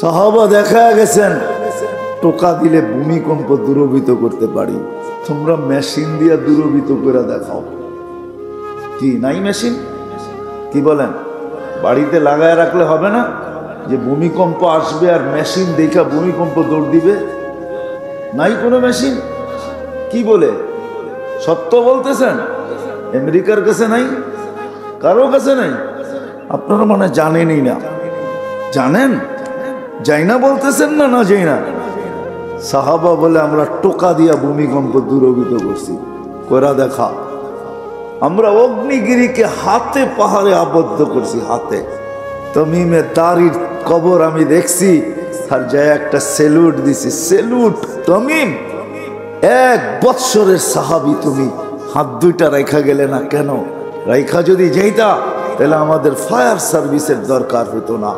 সাহাবা দেখা গেছেন টোকা দিলে ভূমিকম্প দূরভূত করতে পারি। তোমরা মেশিন দিয়ে দূরভূত করে দেখাও। কি নাই মেশিন? কি বলেন? বাড়িতে লাগায় রাখলে হবে না যে ভূমিকম্প আসবে আর মেশিন দেখা ভূমিকম্প দৌড় দিবে? নাই কোনো মেশিন। কি বলে সত্য বলতেছেন? আমেরিকার কাছে নাই, কারো কাছে নাই। আপনারা মানে জানেনই না। জানেন যাই না বলতেছেন না, না যাই না। সাহাবা বলে আমরা টোকা দিয়া ভূমিকম্প দূরভূত করছি। করা দেখা। আমরা অগ্নিগিরিকে হাতে পাহাড়ে আবদ্ধ করছি, হাতে। তমিমে দারির কবর আমি দেখছি, আর যায় একটা সেলুট দিছি। সেলুট তমিম, 1 বৎসরের সাহাবী তুমি, হাত দুইটা রেখা গেলে না কেন? রেখা যদি যেইটা তাহলে আমাদের ফায়ার সার্ভিসের দরকার হতো না।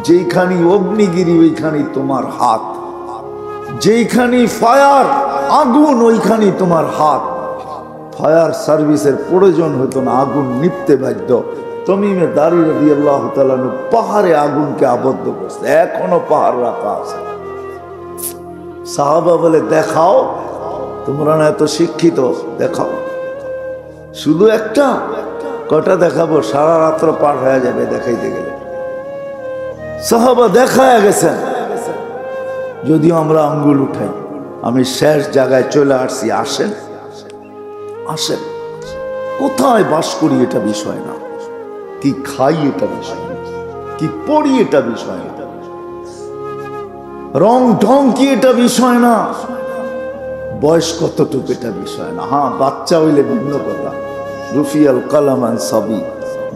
যেইখানি অগ্নিগিরি ওইখানি তোমার হাত, যেইখানি ফায়ার আগুন ওইখানি তোমার হাত। ফায়ার সার্ভিসের প্রয়োজন হতো না, আগুন নিপতে বাধ্য। তমিমে দারি রাদিয়াল্লাহু তাআলা পাহাড়ে আগুনকে আবদ্ধ করছে, এখনো পাহাড় রাখা আছে। সাহাবা বলে দেখাও, তোমরা না এত শিক্ষিত, দেখাও। শুধু একটা কটা দেখাবো? সারা রাত্র পার হয়ে যাবে দেখাইতে গেলে। সাহাবা দেখায় গেছেন, যদিও আমরা আঙ্গুল উঠাই। আমি শেষ জায়গায় চলে আসছি। আসেন আসেন, কোথায় বাস করি এটা বিষয় না, কি খাই এটা বিষয় না, কি পড়ি এটা বিষয় না, রং ঢং কি এটা বিষয় না, বয়স কতটুকু এটা বিষয় না। হ্যাঁ, বাচ্চা হইলে ভিন্ন কথা। রুফিয়াল কালামান সাবি,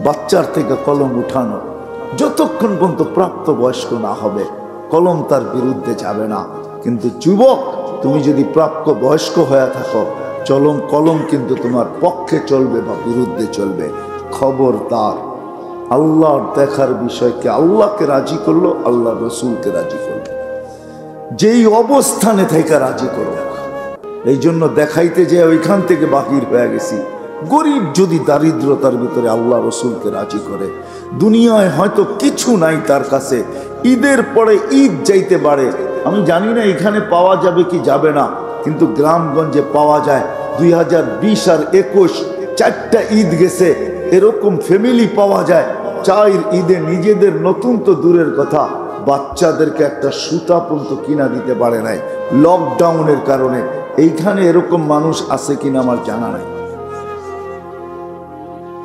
বাচ্চার থেকে কলম উঠানো। যতক্ষণ পর্যন্ত প্রাপ্ত বয়স্ক না হবে কলম তার বিরুদ্ধে যাবে না। কিন্তু যুবক, তুমি যদি প্রাপ্ত বয়স্ক হয়ে থাকো, কলম কিন্তু তোমার পক্ষে চলবে বা বিরুদ্ধে চলবে। খবরদার, আল্লাহর দেখার বিষয়কে আল্লাহকে রাজি করলো, আল্লাহ রসুলকে রাজি করলো, যেই অবস্থানে থেকে রাজি করো। এই জন্য দেখাইতে যে ওইখান থেকে বাহির হয়ে গেছি। গরিব যদি দারিদ্রতার ভিতরে আল্লাহ রসুলকে রাজি করে, দুনিয়ায় হয়তো কিছু নাই তার কাছে, ঈদের পরে ঈদ যাইতে পারে। আমি জানি না এখানে পাওয়া যাবে কি যাবে না, কিন্তু গ্রামগঞ্জে পাওয়া যায়। 2020 আর 21 4টা ঈদ গেছে, এরকম ফ্যামিলি পাওয়া যায়। 4 ঈদে নিজেদের নতুন তো দূরের কথা, বাচ্চাদেরকে একটা সুতা পর্যন্ত কিনা দিতে পারে নাই লকডাউনের কারণে। এইখানে এরকম মানুষ আছে কিনা আমার জানা নাই।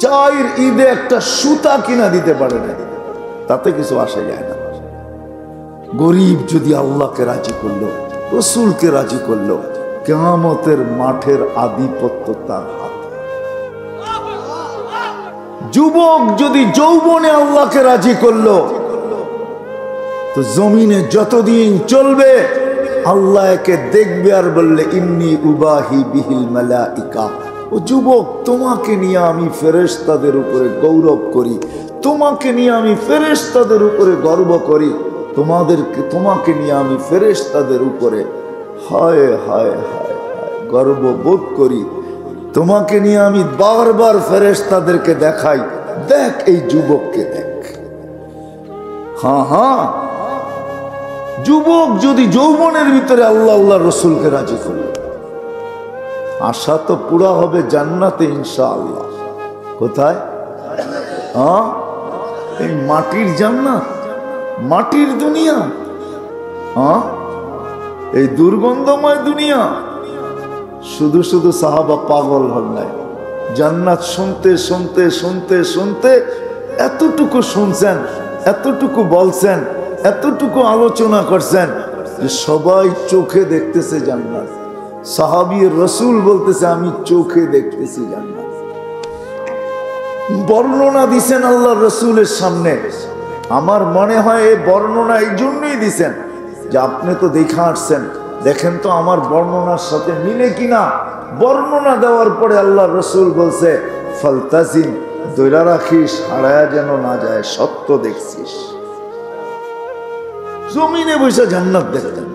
4 ঈদে একটা সুতা কিনা দিতে পারে নাই, তাতে কিছু আসে যায় না। গরিব যদি আল্লাহকে রাজি করলো, রসুলকে রাজি করলো, কিয়ামতের মাঠের আধিপত্য তার হাতে। যুবক যদি যৌবনে আল্লাহকে রাজি করলো, তো জমিনে যতদিন চলবে আল্লাহ একে দেখবে আর বললে ইন্নী উবাহি বিহিল মালাইকা। ও যুবক, তোমাকে নিয়ে আমি ফেরেশতাদের উপরে গৌরব করি, তোমাকে নিয়ে আমি ফেরেশতাদের উপরে গর্ব করি, তোমাকে নিয়ে আমি ফেরেশতাদের উপরে হায় হায় হায় হায় গর্ববোধ করি। তোমাকে নিয়ে আমি বারবার ফেরেশতাদেরকে দেখাই, দেখ এই যুবককে দেখ। হ্যাঁ হ্যাঁ, যুবক যদি যৌবনের ভিতরে আল্লাহ আল্লাহ রসুলকে রাজি করে, আশা তো পুরা হবে জান্নাতে ইনশাআল্লাহ। কোথায়? হ্যাঁ, এই মাটির জান্নাত, মাটির দুনিয়া, হ্যাঁ, এই দুর্গন্ধময় দুনিয়া। শুধু শুধু সাহাবা পাগল হন নাই। জান্নাত শুনতে শুনতে শুনতে শুনতে এতটুকু শুনছেন, এতটুকু বলছেন, এতটুকু আলোচনা করছেন যে সবাই চোখে দেখতেছে জান্নাত। সাহাবী রসুল বলতেছে আমি চোখে দেখতেছি জান্নাত। বর্ণনা দিছেন আল্লাহ রসুলের সামনে। আমার মনে হয় এই বর্ণনা এই জন্যই দিছেন যে আপনি তো দেখা আসছেন, দেখেন তো আমার বর্ণনার সাথে মিলে কিনা। বর্ণনা দেওয়ার পরে আল্লাহ রসুল বলছে ফালতাজিম, দৈরা রাখিস, হারায়া যেন না যায়, সত্য দেখছিস। জমিনে বসে জান্নাত দেখতেন।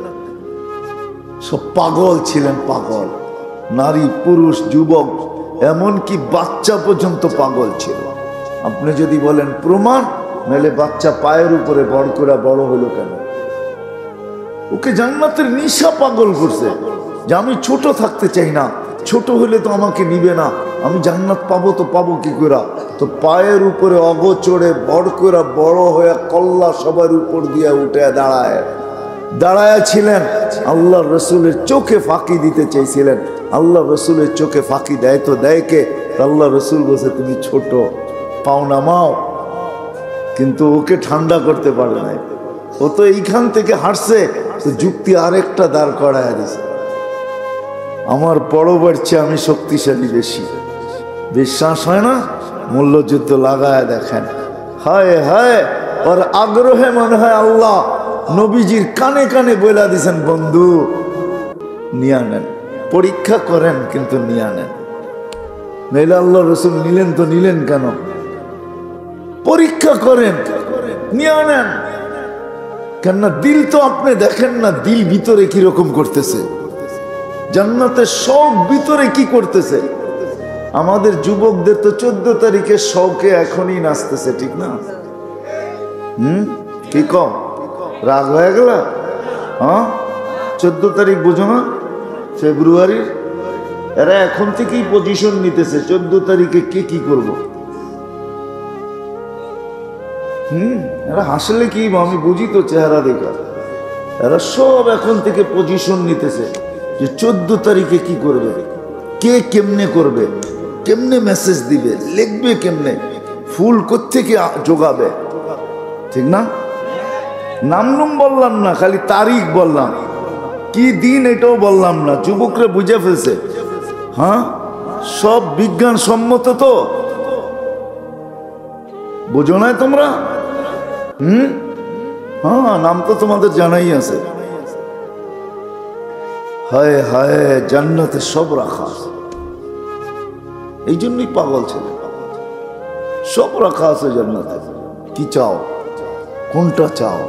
সব পাগল ছিলেন, পাগল। নারী, পুরুষ, যুবক, এমনকি বাচ্চা পর্যন্ত পাগল ছিল। আপনি যদি বলেন প্রমাণ, নাহলে বাচ্চা পায়ের উপরে বড় করে বড় হলো কেন? ওকে জান্নাতের নিশা পাগল করছে যে আমি ছোট থাকতে চাই না, ছোট হলে তো আমাকে নিবে না, আমি জান্নাত পাবো তো পাবো কি করে। তো পায়ের উপরে অগোচরে বড় করে বড় হয়ে কল্লা সবার উপর দিয়ে উঠে দাঁড়ায় ছিলেন। আল্লাহ রসুলের চোখে ফাঁকি দিতে চেয়েছিলেন। আল্লাহ রসুলের চোখে ফাঁকি দেয় তো দেয় কে? আল্লাহ রসুল বলছে তুমি ছোট, পাও নামাও। কিন্তু ওকে ঠান্ডা করতে পারে নাই। ও তো এইখান থেকে হাঁটছে, তো যুক্তি আরেকটা দাঁড় করায় দিছে, আমার পরবার চেয়ে আমি শক্তিশালী বেশি। বিশ্বাস হয় না? মূল্যযুদ্ধ লাগায় দেখেন। হায় হায়, ওর আগ্রহে মনে হয় আল্লাহ নবীজির কানে কানে বলে দিছেন, বন্ধু নিয়ে নেন, পরীক্ষা করেন কিন্তু নিয়ে নেন। নইলে আল্লাহ রসুল নিলেন তো নিলেন কেন? পরীক্ষা করেন, নিয়ে নেন। কেননা দিল তো আপনি দেখেন না, দিল ভিতরে কিরকম করতেছে, জান্নাতের সব ভিতরে কি করতেছে। আমাদের যুবকদের তো 14 তারিখে শৌকে এখনই নাচতেছে, ঠিক না? কি কম রাগ হয়ে গেল? হ্যাঁ, 14 তারিখ বুঝো না, ফেব্রুয়ারির। এরা এখন থেকেই পজিশন নিতেছে 14 তারিখে কে কি করবো। এরা হাসলে কি, আমি বুঝি তো চেহারা দেখা। এরা সব এখন থেকে পজিশন নিতেছে যে 14 তারিখে কি করবে, কে কেমনে করবে, কেমনে মেসেজ দিবে, লিখবে কেমনে, ফুল কোত্থেকে জোগাবে, ঠিক না? নাম বললাম না, খালি তারিখ বললাম, কি দিন এটাও বললাম না। যুবকরা বুঝে ফেলছে। হ্যাঁ, সব বিজ্ঞান সম্মত তো, বুঝো না তোমরা? হ্যাঁ, নাম তো তোমাদের জানাই আছে। হায় হায়, জান্নাতে সব রাখা আছে, এই জন্যই পাগল ছেলে। সব রাখা আছে জান্নাতে। কি চাও, কোনটা চাও?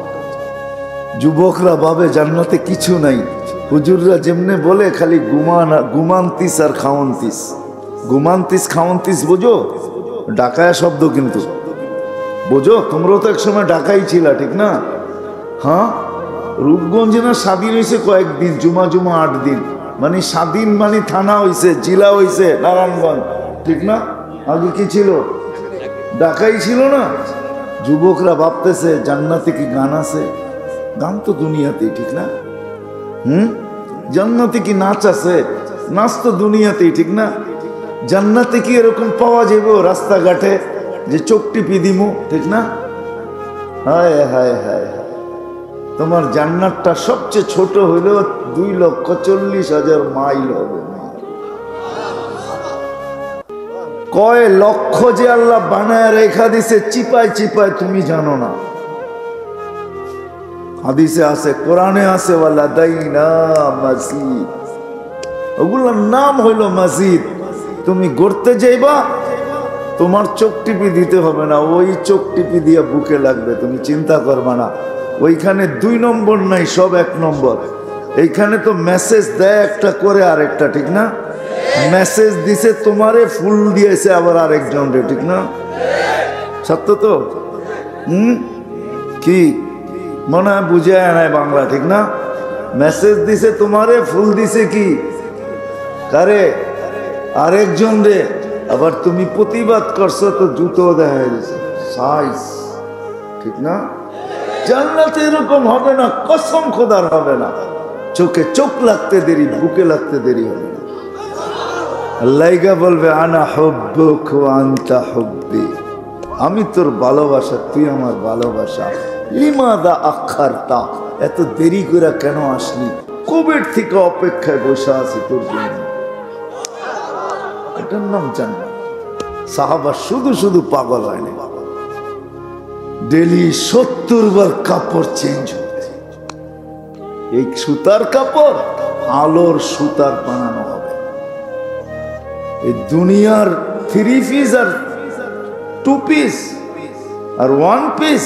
যুবকরা ভাবে জান্নাতে কিছু নাই। হুজুররা যেমনে বলে খালি ঘুমান্তিস আর খাওয়ান্তিস। ঘুমান্তিস খাওয়ান্তিস বোঝো? ডাকায়া শব্দ কিন্তু, বোঝো? তোমরাও তো একসময় ডাকাই ছিলা, ঠিক না? হ্যাঁ, রূপগঞ্জে না স্বাধীন হয়েছে কয়েকদিন, জুমা 8 দিন। মানে স্বাধীন মানে থানা হয়েছে, জেলা হয়েছে নারায়ণগঞ্জ, ঠিক না? আগে কি ছিল? ডাকাই ছিল না। যুবকরা ভাবতেছে জান্নাতে কি গান আছে? গান তো দুনিয়াতেই, ঠিক না? জান্নাতে কি নাচ আছে? নাচ তো দুনিয়াতেই, ঠিক না? জান্নাতে কি এরকম পাওয়া যাবে রাস্তাঘাটে যে চোখ টিপি দিমু, ঠিক না? হায় হায় হায়, তোমার জান্নাতটা সবচেয়ে ছোট হইল 2,40,000 মাইল হবে। কয় লক্ষ যে আল্লাহ বানায় রেখা দিছে চিপায় চিপায়, তুমি জানো না। হাদিসে আছে, কোরআনে আছে, ওয়ালাদাইনা মসজিদ, ওগুলোর নাম হইল মসজিদ। তুমি গড়তে যাইবা, তোমার চোখ টিপি দিতে হবে না, ওই চোখ টিপি দিয়ে বুকে লাগবে, তুমি চিন্তা করবা না। ওইখানে 2 নম্বর নাই, সব 1 নম্বর। এইখানে তো মেসেজ দেয় একটা করে আরেকটা, ঠিক না? মেসেজ দিছে তোমারে, ফুল দিয়েছে আবার আরেকজন রে, ঠিক না? সত্য তো? কি মনে হয় বুঝে নাই বাংলা, ঠিক না? মেসেজ দিছে তোমারে, ফুল দিছে কি কারে? আরেকজন রে। আবার তুমি প্রতিবাদ করছো তো জুতো দেখা দিছে সাইজ, ঠিক না? জান্নাতে এরকম হবে না, কসম খোদার হবে না। চোখে চোখ লাগতে দেরি, বুকে লাগতে দেরি হবে না। আল্লাহই বলবে আনা হুব্বুক ওয়া আনতা হুব্বি, আমি তোর ভালোবাসা, তুই আমার ভালোবাসা। লিমাদা আখারতা, এত দেরি করে কেন আসলি? কবের থেকে অপেক্ষায় বসে আছি তোর জন্য। এটার নাম জান্নাত। সাহাবা শুধু শুধু পাগল হয়নি, ডেলি 70 বার কাপড় চেঞ্জ হচ্ছে। এই সুতার কাপড় আলোর সুতার বানানো হবে। এই দুনিয়ার 3 পিস আর 2 পিস আর 1 পিস,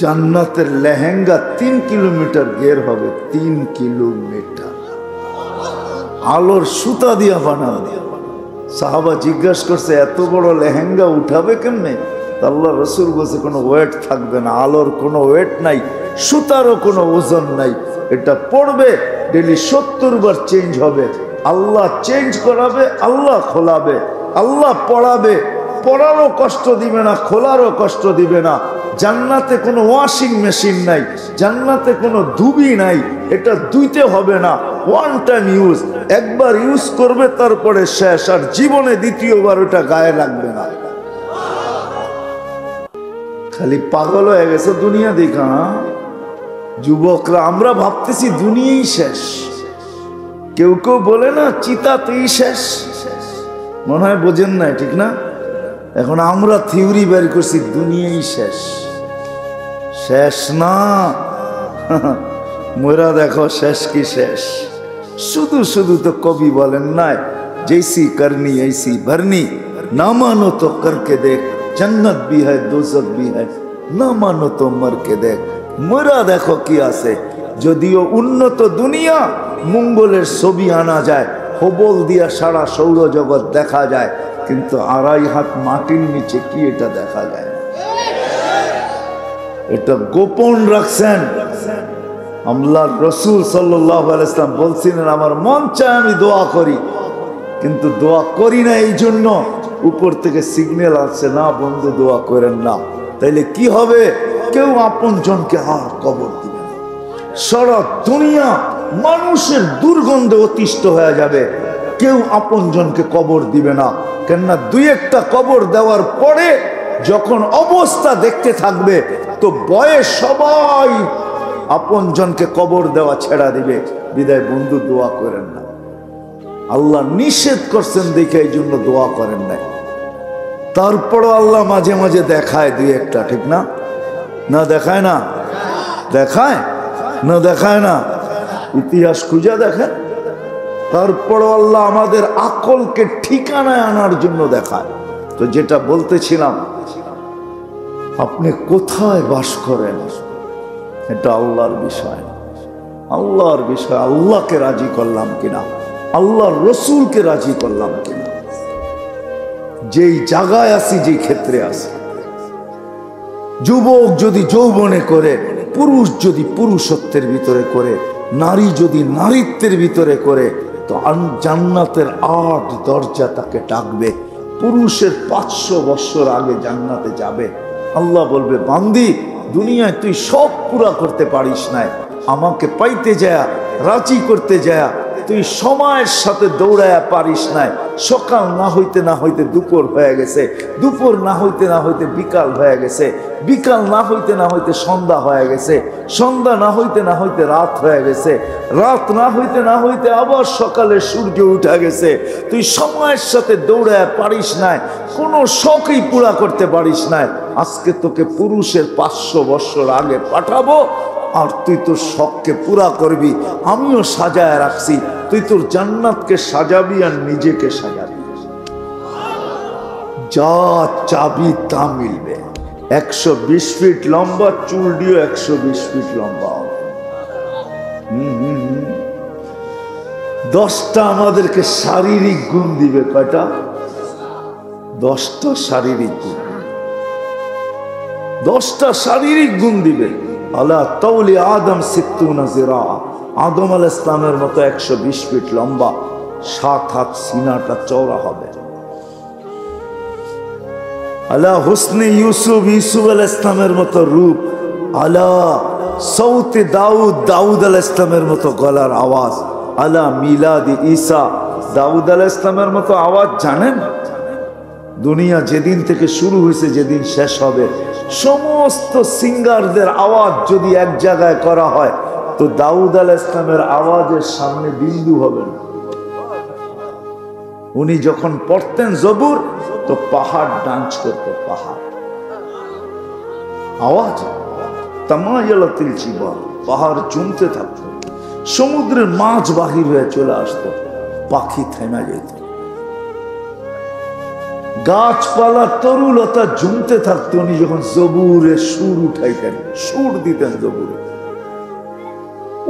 জান্নাতের লেহেঙ্গা 3 কিলোমিটার গের হবে, 3 কিলোমিটার আলোর সুতা দিয়া বানানো। সাহাবা জিজ্ঞাসা করছে এত বড় লেহেঙ্গা উঠাবে কেমনে? আল্লাহ রসুল বলছে কোনো ওয়েট থাকবে না, আলোর কোনো ওয়েট নাই, সুতারও কোনো ওজন নাই। এটা পড়বে ডেলি 70 বার চেঞ্জ হবে। আল্লাহ চেঞ্জ করাবে, আল্লাহ খোলাবে, আল্লাহ পড়াবে, পড়ারও কষ্ট দিবে না, খোলারও কষ্ট দিবে না। জান্নাতে কোনো ওয়াশিং মেশিন নাই, জান্নাতে কোনো ধুবি নাই, এটা ধুইতে হবে না, ওয়ান টাইম ইউজ, একবার ইউজ করবে তারপরে শেষ, আর জীবনে দ্বিতীয়বার ওটা গায়ে লাগবে না। খালি পাগল হয়ে গেছে দুনিয়া দেখা। যুবকরা আমরা ভাবতেছি দুনিয়াই শেষ, কেউ কেউ বলে না চিতাতেই শেষ, মনে হয় বোঝেন নাই, ঠিক না? এখন আমরা থিওরি বের করছি দুনিয়াই শেষ। শেষ না, মোরা দেখো শেষ কি শেষ। শুধু শুধু তো কবি বলেন নাই, जैसी करनी ऐसी भरनी, ना मानो तो करके देख, जन्नत भी है दोजख भी है, ना मानो तो मर के देख। মোরা দেখো কি আছে। যদিও উন্নত দুনিয়া, মঙ্গলের ছবি আনা যায়, হবল দিয়া সারা সৌরজগৎ দেখা যায়, কিন্তু 2.5 হাত মাটির নিচে কি এটা দেখা যায় না। এটা গোপন রাখছেন। আল্লাহর রাসূল সাল্লাল্লাহু আলাইহি ওয়াসাল্লাম বলছিলেন, আমার মন চায় আমি দোয়া করি, কিন্তু দোয়া করি না এই জন্য উপর থেকে সিগন্যাল আসছে, না বন্ধু দোয়া করেন না। তাইলে কি হবে? কেউ আপন জনকে আর কবর দিবে না। সারা দুনিয়া মানুষের দুর্গন্ধে অতিষ্ঠ হয়ে যাবে, কেউ আপন জনকে কবর দিবে না। কেননা 2-1টা কবর দেওয়ার পরে যখন অবস্থা দেখতে থাকবে, তো বয়স সবাই আপন জনকে কবর দেওয়া ছেড়া দিবে। বিদায় বন্ধু দোয়া করেন না। আল্লাহ নিষেধ করছেন দেখে এই জন্য দোয়া করেন নাই। তারপরও আল্লাহ মাঝে মাঝে দেখায় 2-1টা, ঠিক না? না দেখায় না? দেখায় না? দেখায় না? ইতিহাস খুঁজে দেখেন। তারপরও আল্লাহ আমাদের আকলকে ঠিকানায় আনার জন্য দেখায়। তো যেটা বলতেছিলাম, আপনি কোথায় বাস করেন এটা আল্লাহর বিষয়, আল্লাহর বিষয়। আল্লাহকে রাজি করলাম কিনা, আল্লাহর রসুলকে রাজি করলাম কিনা, যেই জায়গায় আছি, যেই ক্ষেত্রে আছি। যুবক যদি যৌবনে করে, পুরুষ যদি পুরুষত্বের ভিতরে করে, নারী যদি নারীত্বের ভিতরে করে, তো জান্নাতের 8 দরজা তাকে ডাকবে। পুরুষের 500 বছর আগে জান্নাতে যাবে। আল্লাহ বলবে, বান্দি দুনিয়ায় তুই সব পুরা করতে পারিস নাই, আমাকে পাইতে যায়, রাজি করতে যায়, তুই সময়ের সাথে দৌড়ায়া পারিস নাই। সকাল না হইতে না হইতে দুপুর হয়ে গেছে, দুপুর না হইতে না হইতে বিকাল হয়ে গেছে, বিকাল না হইতে না হইতে সন্ধ্যা হয়ে গেছে, সন্ধ্যা না হইতে না হইতে রাত হয়ে গেছে, রাত না হইতে না হইতে আবার সকালে সূর্য উঠে গেছে। তুই সময়ের সাথে দৌড়ায়া পারিস নাই, কোনো শখই পুরা করতে পারিস নাই। আজকে তোকে পুরুষের 500 বছর আগে পাঠাবো, আর তুই তোর শখকে পুরা করবি। আমিও সাজায় রাখছি, তুই তোর জান্নাতকে সাজাবি আর নিজেকে সাজাবি। যা চাবি তা মিলবে। 120 ফিট লম্বা, চুল দিও 120 ফিট লম্বা। 10টা আমাদেরকে শারীরিক গুণ দিবে। কয়টা? 10টা শারীরিক গুণ। 10টা শারীরিক গুণ দিবে। আলা তাওলি আদম 60 জিরা, আদম আলাইহিস সালামের মতো 120 ফিট লম্বা, 7 হাত সিনাটা চওড়া হবে। আলা হুসনে ইউসুফ, ইউসুফ আলাইহিস সালামের মতো রূপ। আলা সৌতে দাউদ, দাউদ আলাইহিস সালামের মতো গলার আওয়াজ। আলা মিলাদি ঈসা, দাউদ আলাইহিস সালামের মতো আওয়াজ। জানেন দুনিয়া যেদিন থেকে শুরু হয়েছে, যেদিন শেষ হবে, সমস্ত সিঙ্গারদের আওয়াজ যদি এক জায়গায় করা হয়, তো দাউদ আলাইহিস সালামের আওয়াজের সামনে বিন্দু হবে না। উনি যখন পড়তেন জবুর, তো পাহাড় ডান্স করতো, পাহাড় আওয়াজ তামায়ালাতিল জিবাল, পাহাড় চুমতে থাকতো। সমুদ্রের মাছ বাহির হয়ে চলে আসতো, পাখি থেমে যেত। গাছপালা তরুলতা ঝুমতে থাকতো উনি যখন জবুরে সুর উঠাইতেন, সুর দিতেন জবুরে।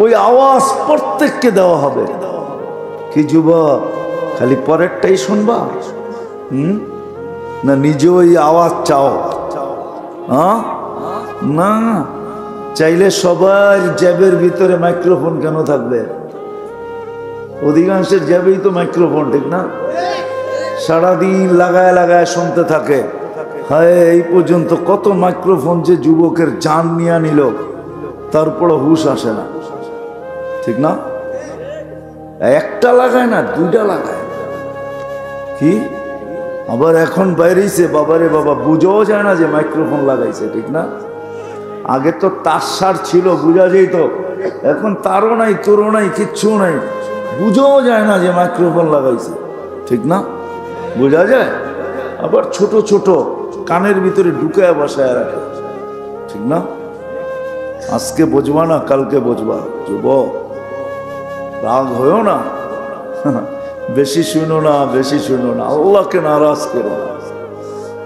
ওই আওয়াজ প্রত্যেককে দেওয়া হবে। কি যুবক খালি পরেরটাই শুনবা? না নিজে ওই আওয়াজ চাও? না, চাইলে সবার জ্যাবের ভিতরে মাইক্রোফোন কেন থাকবে? অধিকাংশের জ্যাবেই তো মাইক্রোফোন, ঠিক না? সারাদিন লাগায় লাগায় শুনতে থাকে। হায়, এই পর্যন্ত কত মাইক্রোফোন যে যুবকের জান নিয়ে নিল, তারপরে হুশ আসে না, ঠিক না? একটা লাগায় না, দুইটা লাগায়। কি আবার এখন বাইরেছে, বাবারে বাবা, বুঝাও যায় না যে মাইক্রোফোন লাগাইছে, ঠিক না? আগে তো তার ছিল, বুঝা যেত। এখন তারও নাই, তোরও নাই, কিচ্ছু নাই, বুঝাও যায় না যে মাইক্রোফোন লাগাইছে, ঠিক না? বোঝা যায়। আবার ছোট ছোট কানের ভিতরে ঢুকায় বসায় রাখে, ঠিক না? আজকে বুঝবা না, কালকে বুঝবা। যুবক, রাগ হয়েও না, বেশি শুনো না, বেশি শুনো না, আল্লাহকে নারাজ করো না।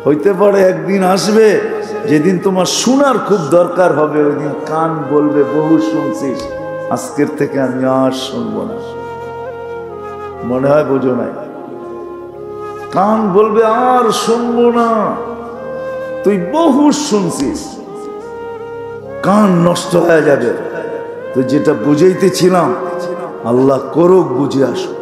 হইতে পারে একদিন আসবে যেদিন তোমার শোনার খুব দরকার হবে, ওই দিন কান বলবে, বহু শুনছিস, আজকের থেকে আমি আর শুনবো না। মনে হয় বোঝো নাই? কান বলবে আর শুনবো না, তুই বহু শুনছিস, কান নষ্ট হয়ে যাবে। তো যেটা বুঝাইতেছিলাম, আল্লাহ করুক বুঝে আসো,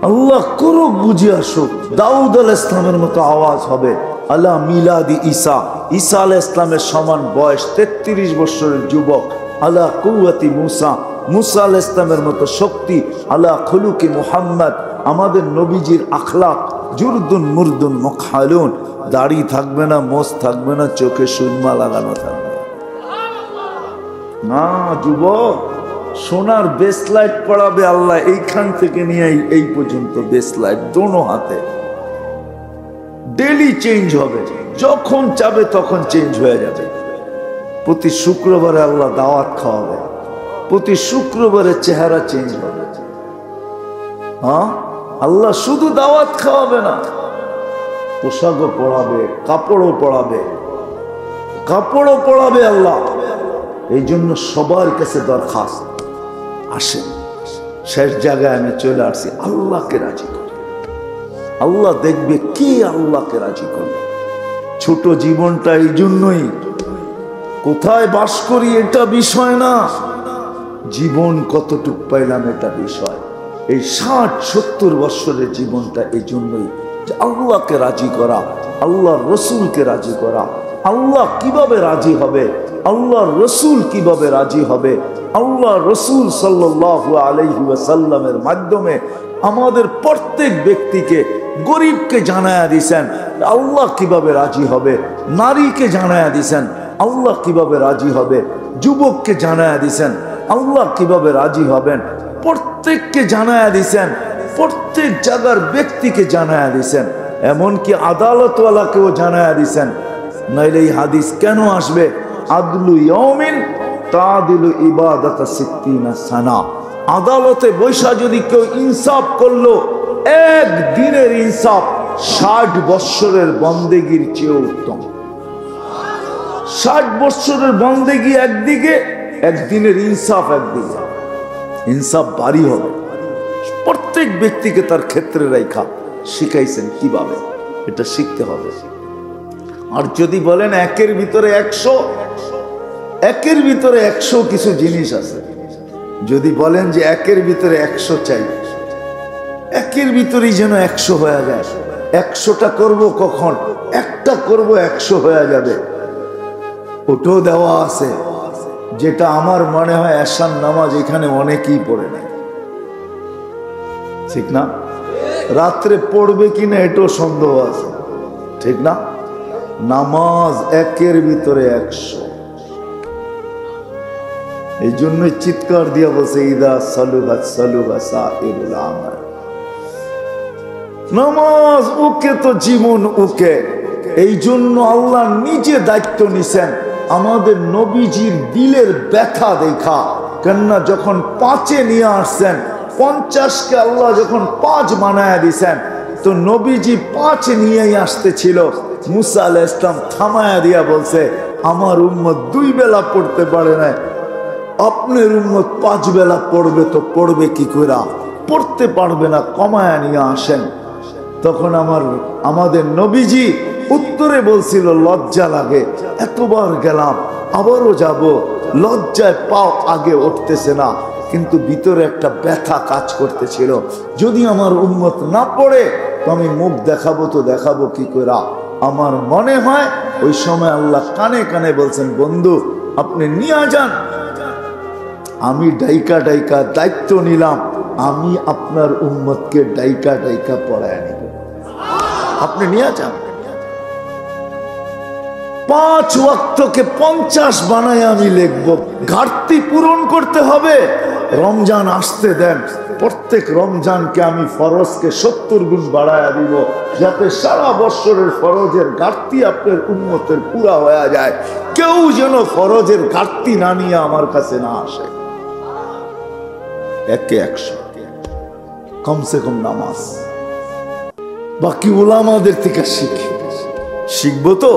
আল্লাহ করুক বুঝে আসো। দাউদ আলাইহিস ইসলামের মতো আওয়াজ হবে, আলা মিলাদি ঈসা, ঈসা আলাইহিস ইসলামের সমান বয়স, 33 বছরের যুবক। আলা কুওয়াতি মুসা, মুসা আলাইহিস ইসলামের মতো শক্তি। আলা খুলুকি মুহাম্মদ, আমাদের নবীজির আখলাক। জুরদুন মুরদুন মুখালুন, দাড়ি থাকবে না, মোছ থাকবে না, চোখে সুরমা লাগানো থাকবে না। যুবক, সোনার বেসলাইট পড়াবে আল্লাহ, এইখান থেকে নিয়ে এই পর্যন্ত বেসলাইট দোনো হাতে। ডেলি চেঞ্জ হবে, যখন চাবে তখন চেঞ্জ হয়ে যাবে। প্রতি শুক্রবারে আল্লাহ দাওয়াত খাওয়াবে, প্রতি শুক্রবারে চেহারা চেঞ্জ হবে। হ্যাঁ, আল্লাহ শুধু দাওয়াত খাওয়াবে না, পোশাকও পড়াবে, কাপড়ও পড়াবে, কাপড়ও পড়াবে আল্লাহ। এই জন্য সবার কাছে দরখাস্ত, আসেন, শেষ জায়গায় আমি চলে আসছি, আল্লাহকে রাজি করে। আল্লাহ দেখবে কে আল্লাহকে রাজি করবে। ছোট জীবনটা এই জন্যই, কোথায় বাস করি এটা বিষয় না, জীবন কতটুক পাইলাম এটা বিষয়। এই 60-70 বছরের জীবনটা এই জন্যই যে আল্লাহকে রাজি করা, আল্লাহ রসুলকে রাজি করা। আল্লাহ কিভাবে রাজি হবে, আল্লাহ রসুল কিভাবে রাজি হবে, আল্লাহ রসুল সাল্লাল্লাহু আলাইহি ওয়াসাল্লামের মাধ্যমে আমাদের প্রত্যেক ব্যক্তিকে, গরিবকে জানায়া দিছেন আল্লাহ কিভাবে রাজি হবে, নারীকে জানায়া দিছেন আল্লাহ কিভাবে রাজি হবে, যুবককে জানায়া দিছেন আল্লাহ কিভাবে রাজি হবেন, প্রত্যেককে জানায়া দিছেন, প্রত্যেক জায়গার ব্যক্তিকে জানায়া দিছেন, এমনকি আদালতওয়ালাকেও জানায়া দিছেন। নাইলে এই হাদিস কেন আসবে? আদলু ইয়াউমিন তাদিলু ইবাদাতা 60 সানা। আদালতে বৈশা যদি কেউ ইনসাফ করলো, এক দিনের ইনসাফ 60 বৎসরের বন্দেগীর চেয়ে উত্তম। 60 বৎসরের বন্দেগী একদিকে, একদিনের ইনসাফ একদিকে। ইনসাফ বাড়ি হবে। প্রত্যেক ব্যক্তিকে তার ক্ষেত্রে রেখা শিখাইছেন কিভাবে, এটা শিখতে হবে। আর যদি বলেন একের ভিতরে 100, একের ভিতরে 100 কিছু জিনিস আছে। যদি বলেন যে একের ভিতরে 100 চাই, একের ভিতরেই যেন 100 হয়ে যায়। 100টা করব কখন? একটা করব 100 হয়ে যাবে। ওটাও দেওয়া আছে, যেটা আমার মনে হয় এশার নামাজ এখানে অনেকেই পড়ে না, ঠিক না? রাত্রে পড়বে কিনা এটাও সন্দেহ আছে, ঠিক না? নামাজ একের ভিতরে 100। এই জন্যই চিৎকার দিয়া বলছে, ইদা সালুহাত সালুহা সাইরুল আমাল। নামাজ ওকে তো জীবন ওকে। এই জন্য আল্লাহ নিজে দায়িত্ব নিছেন আমাদের নবীজির দিলের ব্যথা দেখা। কেননা যখন 5-এ নিয়ে আসছেন, 50কে আল্লাহ যখন 5 বানায়া দিছেন, তো নবীজি 5 নিয়েই আসতেছিল। মুসা আলাইহিস সালাম থামায়া দিয়া বলছে, আমার উম্মত 2 বেলা পড়তে পারে না, আপনার উম্মত 5 বেলা পড়বে, তো পড়বে কি করে? পড়তে পারবে না, কমায়া নিয়ে আসেন। তখন আমাদের নবীজি উত্তরে বলছিল লজ্জা লাগে, এতবার গেলাম আবারও যাব, লজ্জায় পাও আগে উঠতেছে না, কিন্তু ভিতরে একটা ব্যথা কাজ করতেছিল, যদি আমার উম্মত না পড়ে তো আমি মুখ দেখাবো তো দেখাবো কি করে। আমার মনে হয় ওই সময় আল্লাহ কানে কানে বলছেন, বন্ধু আপনি নিয়ে যান। আমি ডাইকা ডাইকা দায়িত্ব নিলাম, আমি আপনার উম্মতকে ডাইকা ডাইকা পড়ায় নিব, আপনি নিয়ে যান। 5 ওয়াক্তকে 50 বানায় আমি লিখবো। ঘাটতি পূরণ করতে হবে, রমজান আসতে দেন, প্রত্যেক রমজানকে আমি ফরজকে 70 গুণ বাড়ায়া দিব, যাতে সারা বছরের ফরজের ঘাটতি আপনার উম্মতের পুরা হয়ে যায়। কেউ যেন ফরজের ঘাটতি না নিয়ে আমার কাছে না আসে। 100 কমসে কম নামাজ বাকি ওলামাদের থেকে শিখবো তো।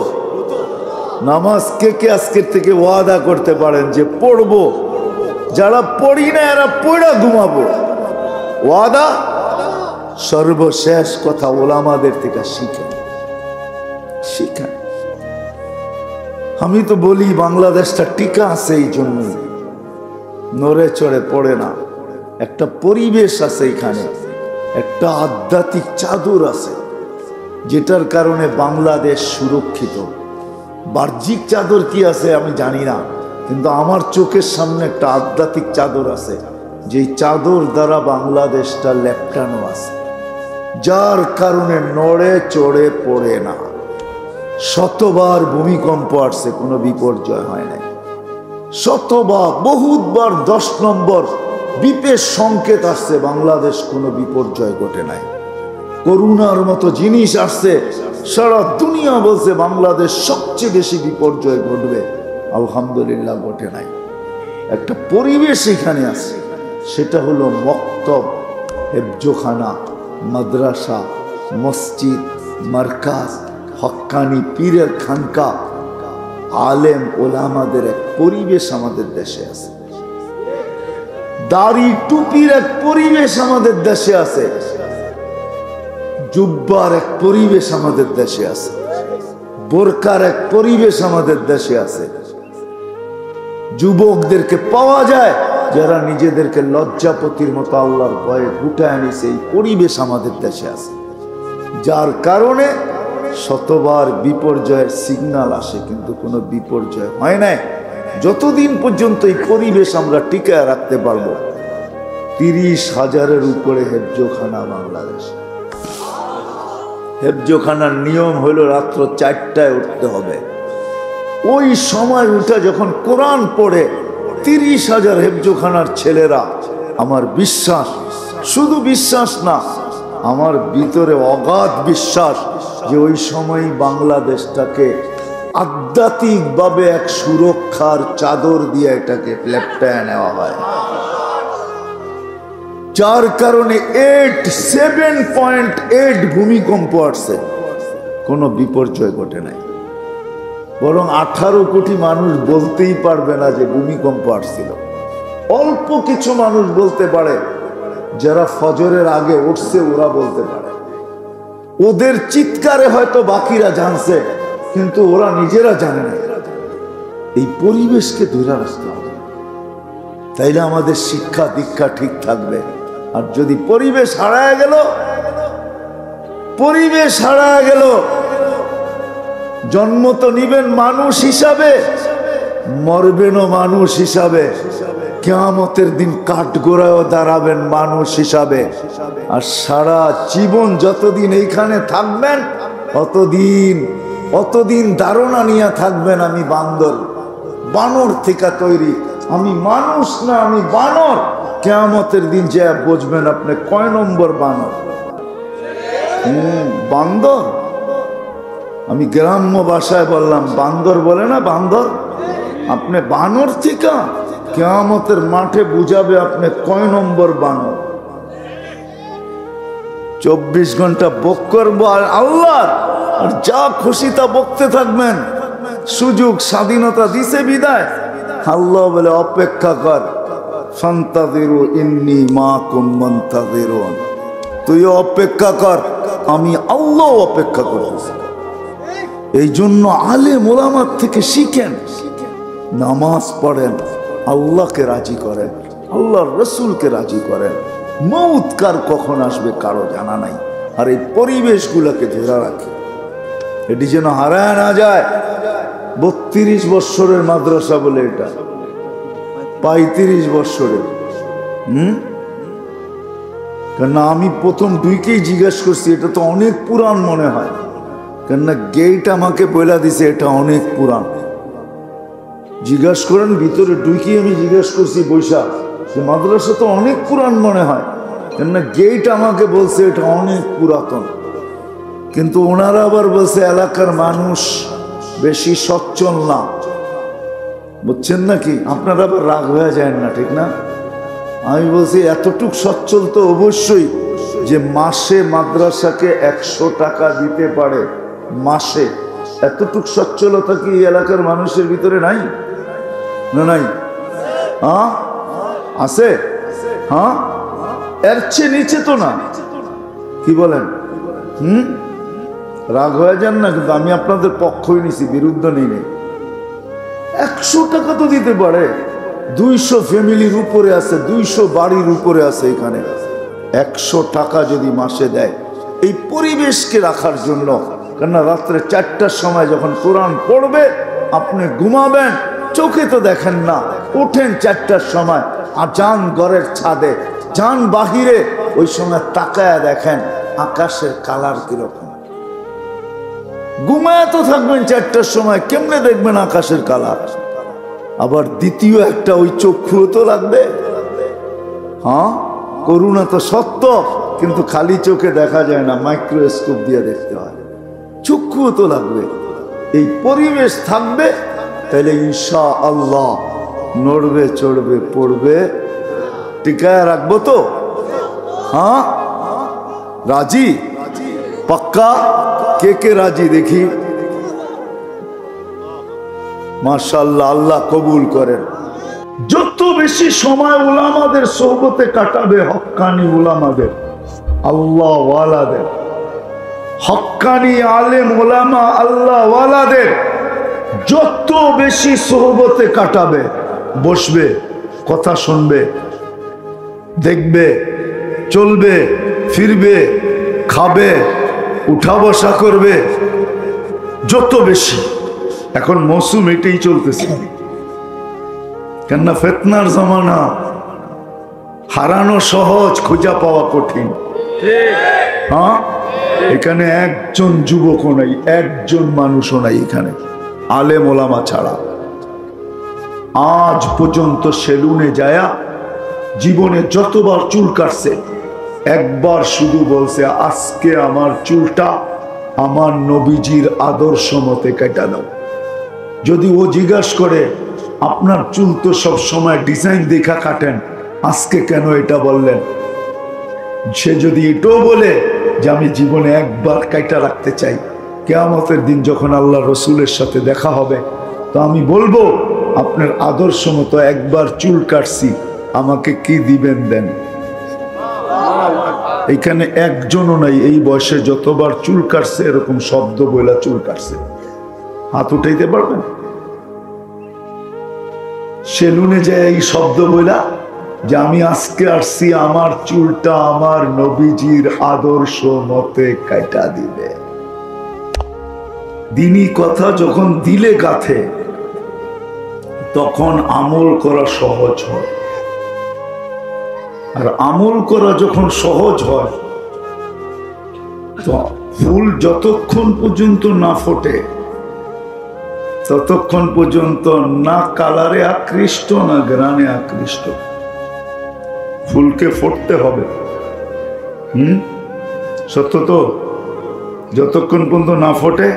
নামাজ কে কে আজকের থেকে ওয়াদা করতে পারেন যে পড়বো? যারা পড়ি না এরা পড়া ঘুমাবো। ওয়াদা? সর্বশেষ কথা, ওলামাদের থেকে শিখেন। আমি তো বলি বাংলাদেশটা টিকা আছে এই জন্য, নড়ে চড়ে পড়ে না। একটা পরিবেশ আছে এখানে, একটা আধ্যাত্মিক চাদর আছে, যেটার কারণে বাংলাদেশ সুরক্ষিত। বাহ্যিক চাদর কি আছে আমি জানি না, কিন্তু আমার চোখের সামনে একটা আধ্যাত্মিক চাদর আছে, যেই চাদর দ্বারা বাংলাদেশটা লেপটানো আছে, যার কারণে নড়ে চড়ে পড়ে না। শতবার ভূমিকম্প আসছে, কোনো বিপর্যয় হয় নাই। শতবার, বহুতবার 10 নম্বর বিপের সংকেত আসছে, বাংলাদেশ কোনো বিপর্যয় ঘটে নাই। করোনার মতো জিনিস আসছে, সারা দুনিয়া বলছে বাংলাদেশ সবচেয়ে বেশি বিপর্যয় ঘটবে, আলহামদুলিল্লাহ ঘটে নাই। একটা পরিবেশ এখানে আছে, সেটা হলো মক্তব, হেফজোখানা, মাদ্রাসা, মসজিদ, মারকাজ, হক্কানি পীরের খানকা, আলেম ওলামাদের এক পরিবেশ আমাদের দেশে আছে। দাড়ি টুপির এক পরিবেশ আমাদের দেশে আছে। জুব্বার এক পরিবেশ আমাদের দেশে আছে। বোরকার এক পরিবেশ আমাদের দেশে আছে। যুবকদেরকে পাওয়া যায় যারা নিজেদেরকে লজ্জাপতির মতো আল্লাহর ভয়ে গুটায় আনিছে, এই পরিবেশ আমাদের দেশে আছে। যার কারণে শতবার বিপর্যয়ের সিগন্যাল আসে, কিন্তু কোনো বিপর্যয় হয় নাই। যতদিন পর্যন্ত এই পরিবেশ আমরা টিকায় রাখতে পারবো। 30,000-এর উপরে হেফজোখানা বাংলাদেশ। হেফজোখানার নিয়ম হলো রাত্র 4টায় উঠতে হবে। ওই সময় উঠে যখন কোরআন পড়ে 30,000 হেফজোখানার ছেলেরা, আমার বিশ্বাস, শুধু বিশ্বাস না, আমার ভিতরে অগাধ বিশ্বাস যে ওই সময় বাংলাদেশটাকে আধ্যাত্মিকভাবে এক সুরক্ষার চাদর দিয়ে এটাকে লেপটায় নেওয়া হয়। যার কারণে 7.8 ভূমিকম্প আসছে, কোনো বিপর্যয় ঘটে নাই। বরং 18 কোটি মানুষ বলতেই পারবে না যে ভূমিকম্প আসছিল। অল্প কিছু মানুষ বলতে পারে, যারা ফজরের আগে উঠছে ওরা বলতে পারে। ওদের চিৎকারে হয়তো বাকিরা জানছে, কিন্তু ওরা নিজেরা জানে না। এই পরিবেশকে ধরে রাখতে হবে, তাইলে আমাদের শিক্ষা দীক্ষা ঠিক থাকবে। আর যদি পরিবেশ হারায় গেল, জন্ম তো নিবেন মানুষ হিসাবে, মরবেনও মানুষ হিসাবে, কিয়ামতের দিন কাঠগোড়ায়ও দাঁড়াবেন মানুষ হিসাবে। আর সারা জীবন যতদিন এইখানে থাকবেন অতদিন ধারণা নিয়ে থাকবেন আমি বানর থেকে তৈরি, আমি মানুষ না, আমি বানর। কিয়ামতের দিন যে বুঝবেন আপনি কয় নম্বর বানর। বান্দর, আমি গ্রাম্য ভাষায় বললাম, বান্দর বলে না, বান্দর। আপনি বানর থেকে কিয়ামতের মাঠে বুঝাবে আপনি কয় নম্বর বানর। 24 ঘন্টা বক করবো আর আল্লাহ, আর যা খুশি তা বকতে থাকবেন। সুযোগ স্বাধীনতা দিছে বিদায়, আল্লাহ বলে অপেক্ষা কর, ফান্তাযিরু ইন্নী মাকুম মুনতাযিরুন। তুই অপেক্ষা কর, আমি আল্লাহ অপেক্ষা করতেছি। এই জন্য আলেম ওলামার থেকে শিখেন, নামাজ পড়েন, আল্লাহকে রাজি করেন, আল্লাহর রসুলকে রাজি করেন। মৌত কার কখন আসবে কারো জানা নাই। আর এই পরিবেশগুলোকে ধরে রাখে, এটি যেন হারায় না যায়। 32 বৎসরের মাদ্রাসা বলে এটা, 35 বৎসরের। কেননা আমি প্রথম দুইকেই জিজ্ঞেস করছি, এটা তো অনেক পুরান মনে হয়। কেননা গেট আমাকে বলে দিছে এটা অনেক পুরান। জিজ্ঞাসা করেন ভিতরে দুইকেই আমি জিজ্ঞাসা করছি বৈশাখ, যে মাদ্রাসা তো অনেক পুরান মনে হয়। কেননা গেট আমাকে বলছে এটা অনেক পুরাতন। কিন্তু ওনারা আবার বলছে এলাকার মানুষ বেশি সচ্ছল না। বুঝছেন নাকি? আপনারা আবার রাগ হয়ে যায় না, ঠিক না? আমি বলছি এতটুক সচ্ছল তো অবশ্যই, যে মাসে মাদ্রাসাকে 100 টাকা দিতে পারে মাসে। এতটুক সচ্ছলতা কি এলাকার মানুষের ভিতরে নাই? না নাই? হ্যাঁ আছে। হ্যাঁ, এর চেয়ে নিচে তো না। কি বলেন? রাগ হয়ে যান না, কিন্তু আমি আপনাদের পক্ষই নিছি, বিরুদ্ধ নেই। 100 টাকা তো দিতে পারে। 200 ফ্যামিলির উপরে আছে, 200 বাড়ির উপরে আছে এখানে। 100 টাকা যদি মাসে দেয় এই পরিবেশকে রাখার জন্য। কেননা রাত্রে 4টার সময় যখন কোরআন পড়বে আপনি ঘুমাবেন, চোখে তো দেখেন না, ওঠেন 4টার সময়, আর যান ঘরের ছাদে, যান বাহিরে, ওই সময় তাকায়া দেখেন আকাশের কালার কিরকম। ঘুমায় তো থাকবেন 4টার সময়, কেমনে দেখবেন আকাশের কালার? আবার দ্বিতীয় একটা ওই চক্ষুও তো লাগবে। হ্যাঁ, করুণা তো সত্য, কিন্তু খালি চোখে দেখা যায় না, মাইক্রোস্কোপ দিয়ে দেখতে হয়। চক্ষুও তো লাগবে। এই পরিবেশ থাকবে, তাহলে ইনশাআল্লাহ নড়বে, চড়বে, পড়বে, টিকায় রাখবো তো। হ্যাঁ, রাজি? পাক্কা? কে কে রাজি দেখি? মাশাআল্লাহ, আল্লাহ কবুল করেন। যত বেশি সময় উলামাদের সোহবতে কাটাবে, হক্কানি উলামাদের, আল্লাহ ওয়ালাদের, হক্কানি আলেম ওলামা আল্লাহ ওয়ালাদের যত বেশি সোহবতে কাটাবে, বসবে, কথা শুনবে, দেখবে, চলবে, ফিরবে, খাবে, উঠা বসা করবে, যত বেশি। এখন মৌসুম এটাই চলতেছে, কেননা ফিতনার জামানা, হারানো সহজ, খোঁজা পাওয়া কঠিন। হ্যাঁ, এখানে একজন যুবকও নাই, একজন মানুষও নাই এখানে আলেম ওলামা ছাড়া। আজ পর্যন্ত সেলুনে যায়া জীবনে যতবার চুল কাটছে, একবার শুধু বলছে আজকে আমার চুলটা আমার নবীজির আদর্শ মতে কেটে দাও। যদি ও জিজ্ঞাসা করে আপনার চুল তো সব সময় ডিজাইন দেখা কাটেন, আজকে কেন এটা বললেন? সে যদি এটাও বলে যে আমি জীবনে একবার কাইটা রাখতে চাই, কিয়ামতের দিন যখন আল্লাহ রসুলের সাথে দেখা হবে, তো আমি বলবো আপনার আদর্শ মতো একবার চুল কাটছি, আমাকে কি দিবেন দেন। এখানে একজনও নাই এই বয়সে যতবার চুল কাটছে এরকম শব্দ বইলা চুল কাটছে। হাত উঠাইতে পারবেন? সেলুনে যায় এই শব্দ বইলা যে আমি আজকে আসছি, আমার চুলটা আমার নবীজির আদর্শ মতে কাটা দিবে। দিনী কথা যখন দিলে গাথে, তখন আমল করা সহজ হয়। আর আমল করা যখন সহজ হয়, তো ফুল যতক্ষণ পর্যন্ত না ফোটে ততক্ষণ পর্যন্ত না কালারে আকৃষ্ট না গ্রানে আকৃষ্ট। ফুলকে ফুটতে হবে। সত্য তো? যতক্ষণ পর্যন্ত না ফোটে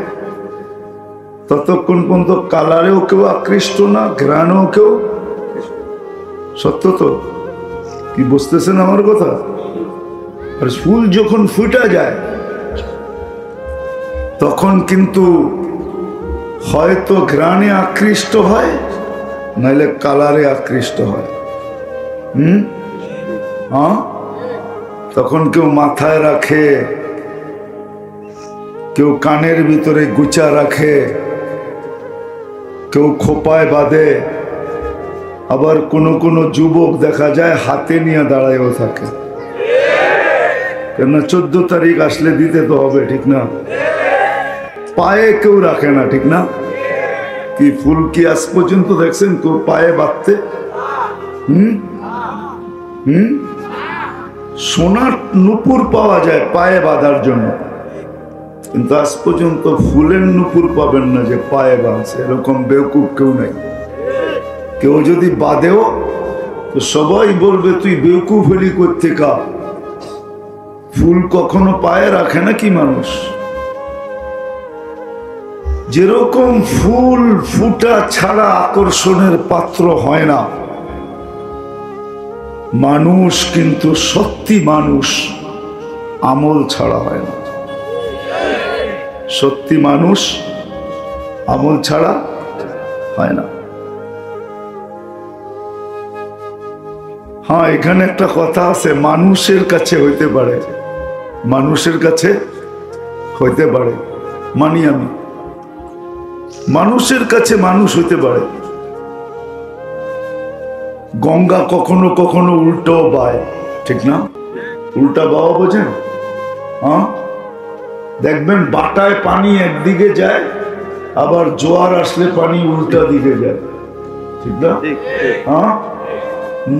ততক্ষণ পর্যন্ত কালারেও কেউ আকৃষ্ট না, গ্রানেও কেউ। সত্য তো? কি বুঝতেছেন আমার কথা? আর ফুল যখন ফুটা যায় তখন কিন্তু হয়তো ঘ্রাণে আকৃষ্ট হয়, নাইলে কালারে আকৃষ্ট হয়। তখন কেউ মাথায় রাখে, কেউ কানের ভিতরে গুচা রাখে, কেউ খোপায় বাঁধে, আবার কোন কোন যুবক দেখা যায় হাতে নিয়ে দাঁড়ায়ও থাকে। কেননা 14 তারিখ আসলে দিতে তো হবে, ঠিক না? পায়ে কেউ রাখে না, ঠিক না? কি ফুল কি আজ পর্যন্ত দেখছেন কেউ পায়ে বাঁধতে? সোনার নুপুর পাওয়া যায় পায়ে বাঁধার জন্য, কিন্তু আজ পর্যন্ত ফুলের নুপুর পাবেন না যে পায়ে বাঁধছে। এরকম বেউকুফ কেউ নাই। কেউ যদি বাঁধেও তো সবাই বলবে তুই বেউকুফ হলি কোত্থেকা, ফুল কখনো পায়ে রাখে না কি মানুষ? যেরকম ফুল ফুটা ছাড়া আকর্ষণের পাত্র হয় না, মানুষ কিন্তু সত্যি মানুষ আমল ছাড়া হয় না। সত্যি মানুষ আমল ছাড়া হয় না। হ্যাঁ, এখানে একটা কথা আছে, মানুষের কাছে হইতে পারে, মানুষের কাছে হইতে পারে, মানি আমি, মানুষের কাছে মানুষ হইতে পারে। গঙ্গা কখনো কখনো উল্টো বায়, ঠিক না? উল্টা বাওয়া বোঝেন? হ্যাঁ, দেখবেন বাটায় পানি একদিকে যায়, আবার জোয়ার আসলে পানি উল্টা দিকে যায়, ঠিক না? হ্যাঁ,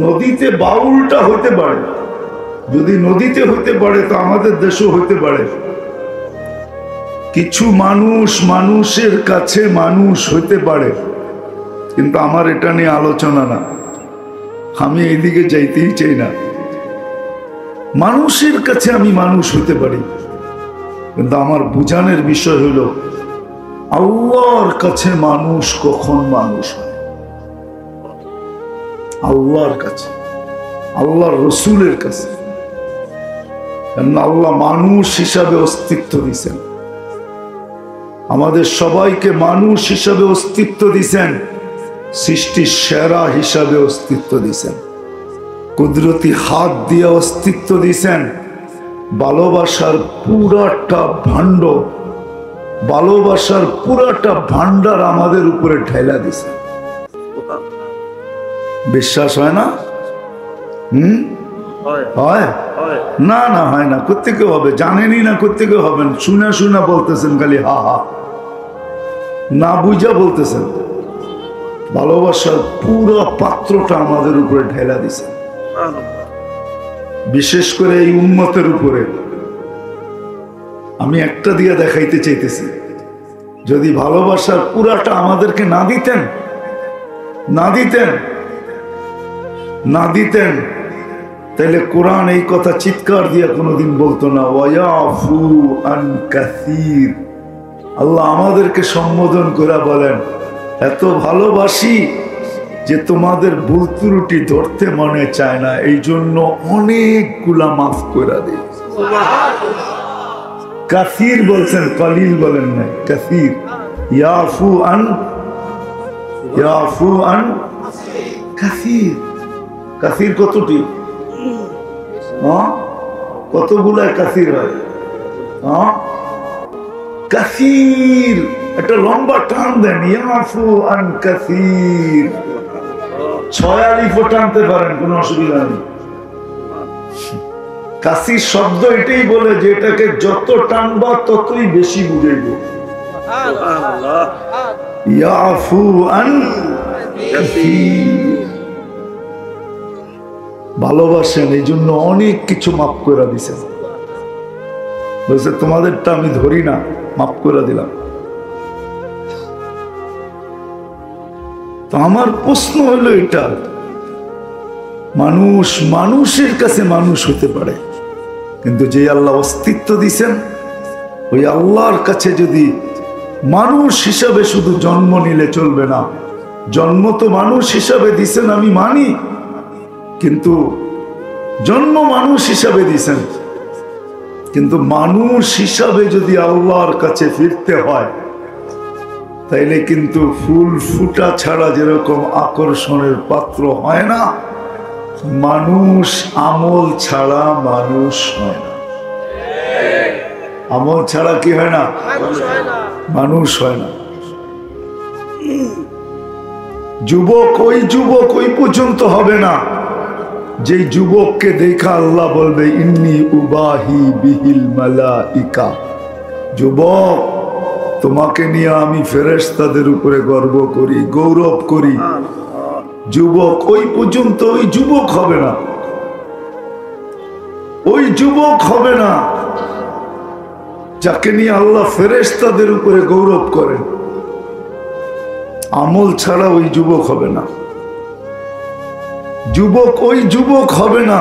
নদীতে বাউলটা হতে পারে। যদি নদীতে হতে পারে তো আমাদের দেশও হতে পারে। কিছু মানুষ মানুষের কাছে মানুষ হইতে পারে, কিন্তু আমার এটা নিয়ে আলোচনা না, আমি এইদিকে যাইতেই চাই না। মানুষের কাছে আমি মানুষ হইতে পারি, কিন্তু আমার বুঝানোর বিষয় হলো আল্লাহর কাছে মানুষ কখন মানুষ হয়। আল্লাহর কাছে, আল্লাহর রসুলের কাছে। আল্লাহ মানুষ হিসাবে অস্তিত্ব দিয়েছেন, আমাদের সবাইকে মানুষ হিসাবে অস্তিত্ব দিয়েছেন, সৃষ্টির সেরা হিসাবে অস্তিত্ব দিয়েছেন, কুদরতি হাত দিয়ে অস্তিত্ব দিয়েছেন। ভালোবাসার পুরাটা ভাণ্ড, ভালোবাসার পুরাটা ভান্ডার আমাদের উপরে ঢেলা দিয়েছেন। বিশ্বাস হয় না? হয় না? না হয় না, কোত্থেকে হবে? জানেনই না কোত্থেকে হবেন, শুনে শুনে বলতেছেন খালি হা হা, না বুঝা বলতেছেন। ভালোবাসার পুরো পাত্রটা আমাদের উপরে ঢেলা দিছে, বিশেষ করে এই উম্মতের উপরে। আমি একটা দিয়ে দেখাইতে চাইতেছি, যদি ভালোবাসার পুরাটা আমাদেরকে না দিতেন, না দিতেন, না দিতেন, তাহলে কোরআন এই কথা চিৎকার দিয়ে কোনোদিন বলতো না, ওয়ায়াফু আন কাসীর। আল্লাহ আমাদেরকে সম্বোধন করে বলেন, এত ভালোবাসি যে তোমাদের ভুল ত্রুটি ধরতে মনে চায় না, এই জন্য অনেকগুলা মাফ করে দিই। কাসীর বলছেন, কলিল বলেন না, কাসীর। ইয়াফু আন, ইয়াফু আন কাসীর। কাসীর কতটি? কতগুলা কাসীর হয়? কাসীর একটা লম্বা টান দেন, ইয়াফু আন কাসীর। 6 আলিফও টানতে পারেন, কোনো অসুবিধা নেই। কাসীর শব্দ এটাই বলে যে এটাকে যত টানবা ততই বেশি বুঝাইব। ইয়াফু আন কাসীর। ভালোবাসেন, এই জন্য অনেক কিছু মাফ করে দিছেন। বলছে তোমাদেরটা আমি ধরি না, মাফ করে দিলাম। তো আমার প্রশ্ন হলো এটা, মানুষ মানুষের কাছে মানুষ হতে পারে, কিন্তু যে আল্লাহ অস্তিত্ব দিছেন ওই আল্লাহর কাছে যদি মানুষ হিসাবে শুধু জন্ম নিলে চলবে না। জন্ম তো মানুষ হিসাবে দিছেন, আমি মানি, কিন্তু জন্ম মানুষ হিসাবে দিছেন, কিন্তু মানুষ হিসাবে যদি আল্লাহর কাছে ফিরতে হয় তাইলে কিন্তু ফুল ফুটা ছাড়া যেরকম আকর্ষণের পাত্র হয় না, মানুষ আমল ছাড়া মানুষ হয় না। আমল ছাড়া কি হয় না? মানুষ হয় না। যুবক ওই পর্যন্ত হবে না যে যুবককে দেখা আল্লাহ বলবে ইন্নী উবাহি বিহিল মালাইকা, যুবক তোমাকে নিয়ে আমি ফেরেশতাদের উপরে গর্ব করি, গৌরব করি। যুবক ওই পর্যন্ত ওই যুবক হবে না, ওই যুবক হবে না যাকে নিয়ে আল্লাহ ফেরেশতাদের উপরে গৌরব করেন। আমল ছাড়া ওই যুবক হবে না। যুবক ওই যুবক হবে না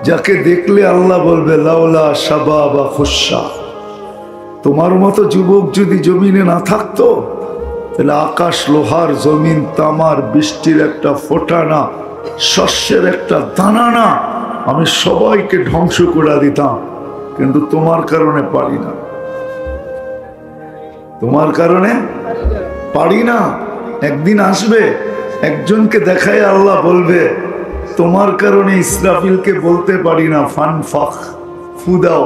যাকে দেখলে আল্লাহ বলবে লাউলা শাবাবা খুশা। তোমার মতো যুবক যদি জমিনে না থাকতো তাহলে আকাশ লোহার, জমিন তামার, বৃষ্টির একটা ফোঁটা না, শস্যের একটা দানা না, আমি সবাইকে ধ্বংস করে দিতাম। কিন্তু তোমার কারণে পারি না, তোমার কারণে পারি না। একদিন আসবে, একজনকে দেখায় আল্লাহ বলবে তোমার কারণে ইসরাফিলকে বলতে পারি না ফানফাখ, ফু দাও,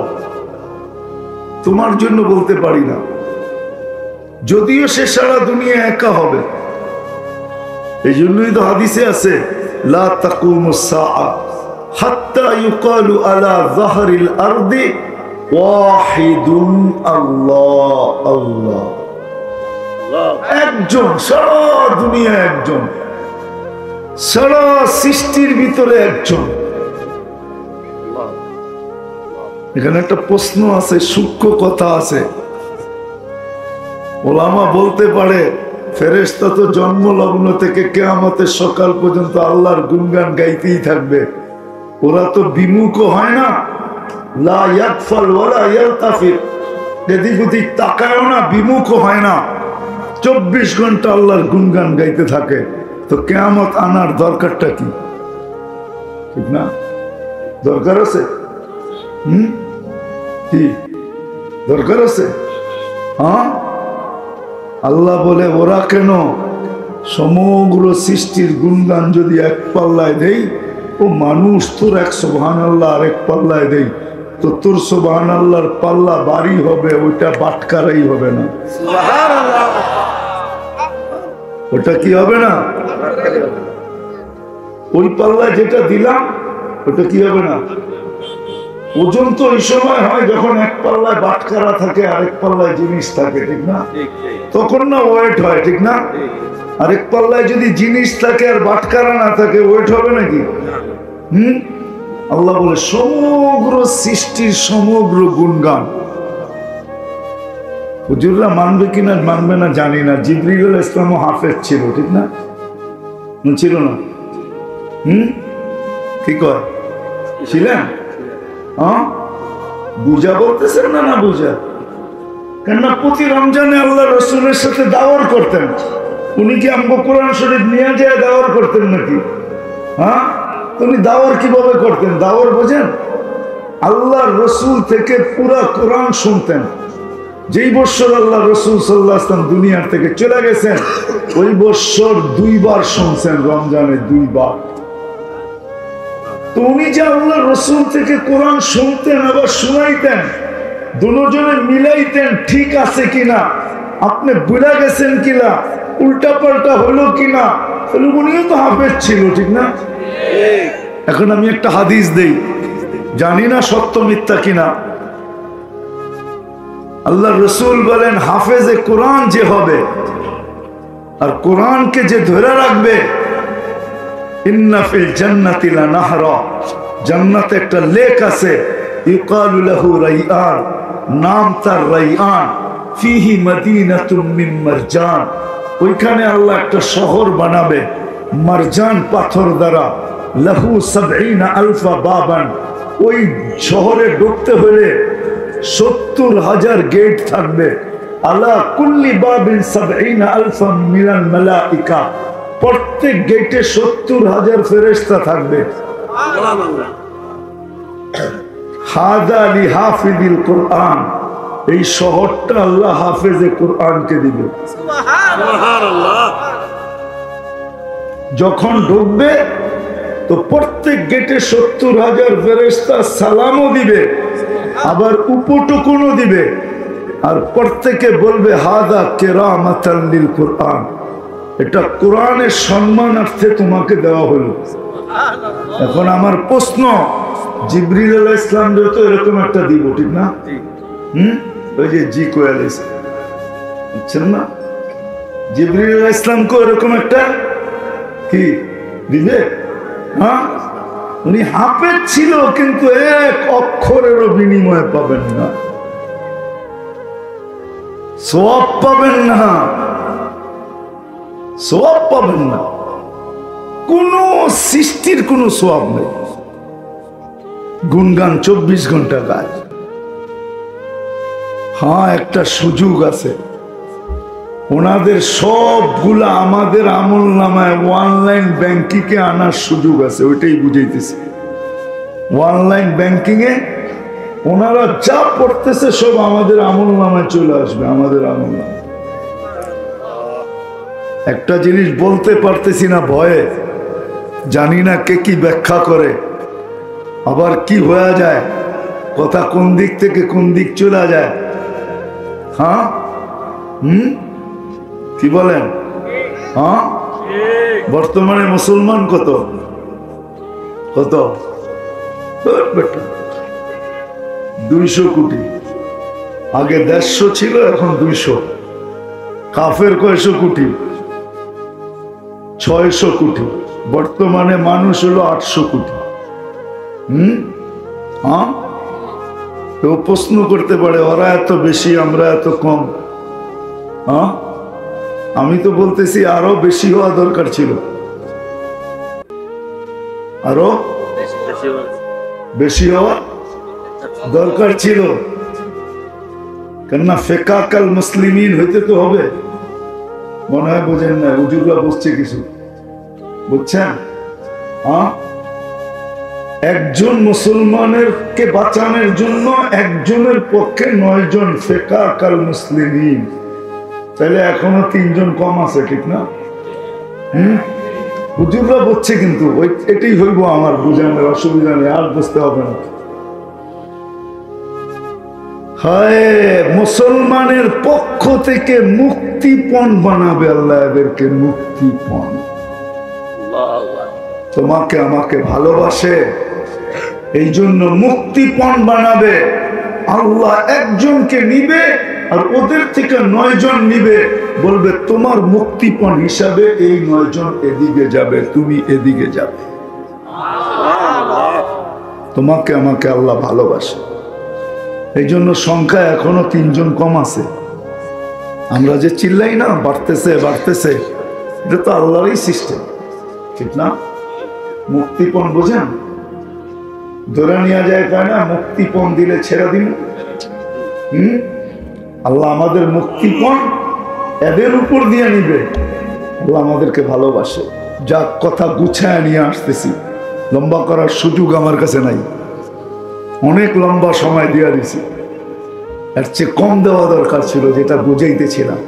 তোমার জন্য বলতে পারি না। যদিও সে সারা দুনিয়া একা হবে। এই জন্যই তো হাদিসে আছে লা তাকুমুস সাআ হাত্তা ইউকালু আলা যাহরিল আরদি ওয়াহিদুন আল্লাহ আল্লাহ। একজন, সারা দুনিয়া একজন, সারা সৃষ্টির ভিতরে একজন। এখানে একটা প্রশ্ন আছে, সূক্ষ্ম কথা আছে। ওলামা বলতে পারে ফেরেশতা তো জন্মলগ্ন থেকে কিয়ামতের সকাল পর্যন্ত আল্লাহর গুণগান গাইতেই থাকবে, ওরা তো বিমুখ হয় না। লা ইয়াগফাল ওয়ালা ইয়ালতাফির, এদিক ওদিক তাকায়ও না, বিমুখ হয় না, 24 ঘন্টা আল্লাহর গুণগান গাইতে থাকে। তো কিয়ামত আনার দরকারটা কি? ঠিক না? দরকার আছে? কি দরকার আছে? হ্যাঁ, আল্লাহ বলে ওরা কেন? সমগ্র সৃষ্টির গুণগান যদি এক পাল্লায় দেই, ও মানুষ তোর এক সুবহানাল্লাহ আর এক পাল্লায় দেই, তো তোর সুবহানাল্লাহর পাল্লা বাড়ি হবে, ওইটা বাটকারাই হবে না। ওটা কি হবে না? ওই পাল্লায় যেটা দিলাম ওটা কি হবে না? ওজন তো ওই সময় হয় যখন এক পাল্লায় বাটকারা থাকে, আরেক পাল্লায় জিনিস থাকে, ঠিক না? তখন না ওয়েট হয়, ঠিক না? আরেক পাল্লায় যদি জিনিস থাকে আর বাটকারা না থাকে, ওয়েট হবে নাকি? আল্লাহ বলে সমগ্র সৃষ্টির সমগ্র গুণগান। হুজুররা মানবে কিনা মানবে না জানি না, জিবরিল আলাইহিস সালাম হাফেজ ছিল, ঠিক না? ছিল না? কি কয় ছিলেন? হ্যাঁ, বুঝা বলতেছেন না? না বুঝা? কেননা প্রতি রমজানে আল্লাহ রসুলের সাথে দাওয়ার করতেন। উনি কি আমগো কোরআন শরীফ নিয়ে যায় দাওয়ার করতেন নাকি? হ্যাঁ, উনি দাওয়ার কিভাবে করতেন? দাওয়ার বোঝেন? আল্লাহ রসুল থেকে পুরা কোরআন শুনতেন। যেই বৎসর আল্লাহ রসুল সাল্লাল্লাহু আলাইহি ওয়াসাল্লাম দুনিয়ার থেকে চলে গেছেন, ওই বৎসর 2 বার শুনছেন, রমজানে 2 বার। তো উনি যে আল্লাহ রসুল থেকে কোরআন শুনতেন আবার শুনাইতেন, দুজনে মিলাইতেন ঠিক আছে কিনা, আপনি বুঝা গেছেন কিনা, উল্টা পাল্টা হলো কিনা, তাহলে উনিও তো হাফেজ ছিল, ঠিক না? এখন আমি একটা হাদিস দেই, জানি না সত্য মিথ্যা কিনা। আল্লাহ রসুল বলেন হাফেজে কোরআন যে হবে আর কোরআনকে যে ধরে রাখবে, ইন্না ফিল জান্নাতি লানাহরা, জান্নাতে একটা লেক আছে, ইউকালু লাহু রাইআন, নাম তার রাইআন, ফিহি মাদিনাতুম মিন মারজান, ওইখানে আল্লাহ একটা শহর বানাবে মারজান পাথর দ্বারা, লাহু ৭০,০০০ বাবান, ওই শহরে ঢুকতে হলে ৭০,০০০ গেট থাকবে, আলা কুল্লি বাবিন ৭০,০০০ মিনাল মালাইকা, প্রত্যেক গেটে ৭০,০০০ ফেরেশতা থাকবে। হাদা লিহাফিজিল কোরআন, এই শহরটা আল্লাহ হাফেজে কোরআনকে দিবে। সুবহানাল্লাহ। যখন ঢুকবে তো প্রত্যেক গেটে ৭০,০০০ ফেরেশতা সালামও দিবে, আবার উপটুকুনও দিবে, আর প্রত্যেকে বলবে হাদা কেরামাতাল লিল কুরআন, এটা কোরআনের সম্মানার্থে তোমাকে দেওয়া হলো। এখন আমার প্রশ্ন, জিবরিল আলাইহিস সালাম তো এরকম একটা দিব, ঠিক না? ওই যে জি কোয়ালিস, বুঝছেন না? জিবরিল আলাইহিস সালামকে এরকম একটা কি দিবে? হ্যাঁ, উনি হাফেজ ছিল, কিন্তু এক অক্ষরেরও বিনিময় পাবেন না, সওয়াব পাবেন না, সওয়াব পাবেন না, কোন সৃষ্টির কোন সওয়াব নেই। গুনগান 24 ঘন্টা কাজ। হ্যাঁ, একটা সুযোগ আছে, ওনাদের সবগুলা আমাদের আমল নামায় অনলাইন ব্যাংকিং এ আনার সুযোগ আছে, ওইটাই বুঝাইতেছি। অনলাইন ব্যাংকিং এ ওনারা যা পড়তেছে সব আমাদের আমল নামায় চলে আসবে, আমাদের আমল নামায়। একটা জিনিস বলতে পারতেছি না ভয়ে, জানি না কে কি ব্যাখ্যা করে, আবার কি হয়ে যায়, কথা কোন দিক থেকে কোন দিক চলে যায়। হ্যাঁ, কি বলেন? হ্যাঁ, বর্তমানে মুসলমান কত কত? 200 কোটি। আগে 150 ছিল, এখন 200। কাফের কয়শো কোটি? 600 কোটি। বর্তমানে মানুষ হলো 800 কোটি। হ্যাঁ, কেউ প্রশ্ন করতে পারে ওরা এত বেশি, আমরা এত কম। হ্যাঁ, আমি তো বলতেছি আরো বেশি হওয়া দরকার ছিল, আরো বেশি হওয়া দরকার ছিল, কেননা ফিকাকাল মুসলিমিন হইতে তো হবে। মনে হয় বোঝেন না, হুজুররা বসছে কিছু, বুঝছেন? হ্যাঁ, একজন মুসলমানের কে বাঁচানোর জন্য একজনের পক্ষে 9 জন ফিকাকাল মুসলিমিন, তাহলে এখনো 3 জন কম আছে, ঠিক না? হুজুররা বুঝছে, কিন্তু এটাই হইব আমার বুঝানোর, অসুবিধা নেই, আর বুঝতে হবে না। হায়, মুসলমানের পক্ষ থেকে মুক্তিপণ বানাবে আল্লাহ এদেরকে, মুক্তিপণ। তোমাকে আমাকে ভালোবাসে, এই জন্য মুক্তিপণ বানাবে। আল্লাহ একজনকে নিবে আর ওদের থেকে 9 জন নিবে, বলবে তোমার মুক্তিপণ হিসাবে এই 9 জন এদিকে যাবে, তুমি এদিকে যাবে। তোমাকে আমাকে আল্লাহ ভালোবাসে, এই জন্য সংখ্যা এখনো 3 জন কম আছে। আমরা যে চিল্লাই না, বাড়তেছে বাড়তেছে, এটা তো আল্লাহরই সিস্টেম, ঠিক না? মুক্তিপণ বোঝেন? ধরে নিয়ে যায় কয় না, মুক্তিপণ দিলে ছেড়ে দিন। আল্লাহ আমাদের মুক্তিপণ এদের উপর দিয়ে নিবে। আল্লাহ আমাদেরকে ভালোবাসে। যা কথা গুছায় নিয়ে আসতেছি, লম্বা করার সুযোগ আমার কাছে নাই, অনেক লম্বা সময় দিয়ে দিছি, এর চেয়ে কম দেওয়া দরকার ছিল, যেটা বুঝাইতেছিলাম।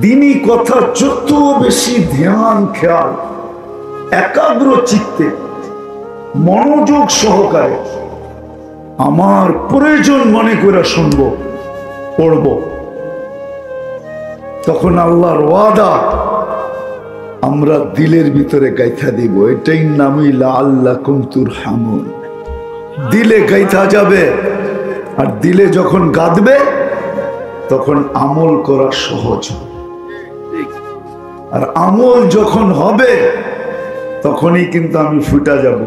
দিনী কথা যত বেশি ধ্যান খেয়াল একাগ্র চিত্তে মনোযোগ সহকারে আমার প্রয়োজন মনে করে শুনবো, পড়বো, তখন আল্লাহর ওয়াদা আমরা দিলের ভিতরে গাইথা দিব। এটাই নামই লাআল্লাকুম তুরহামুন। দিলে গাইথা যাবে, আর দিলে যখন গাঁদবে তখন আমল করা সহজ হবে। আর আমল যখন হবে তখনই কিন্তু আমি ফুটা যাব,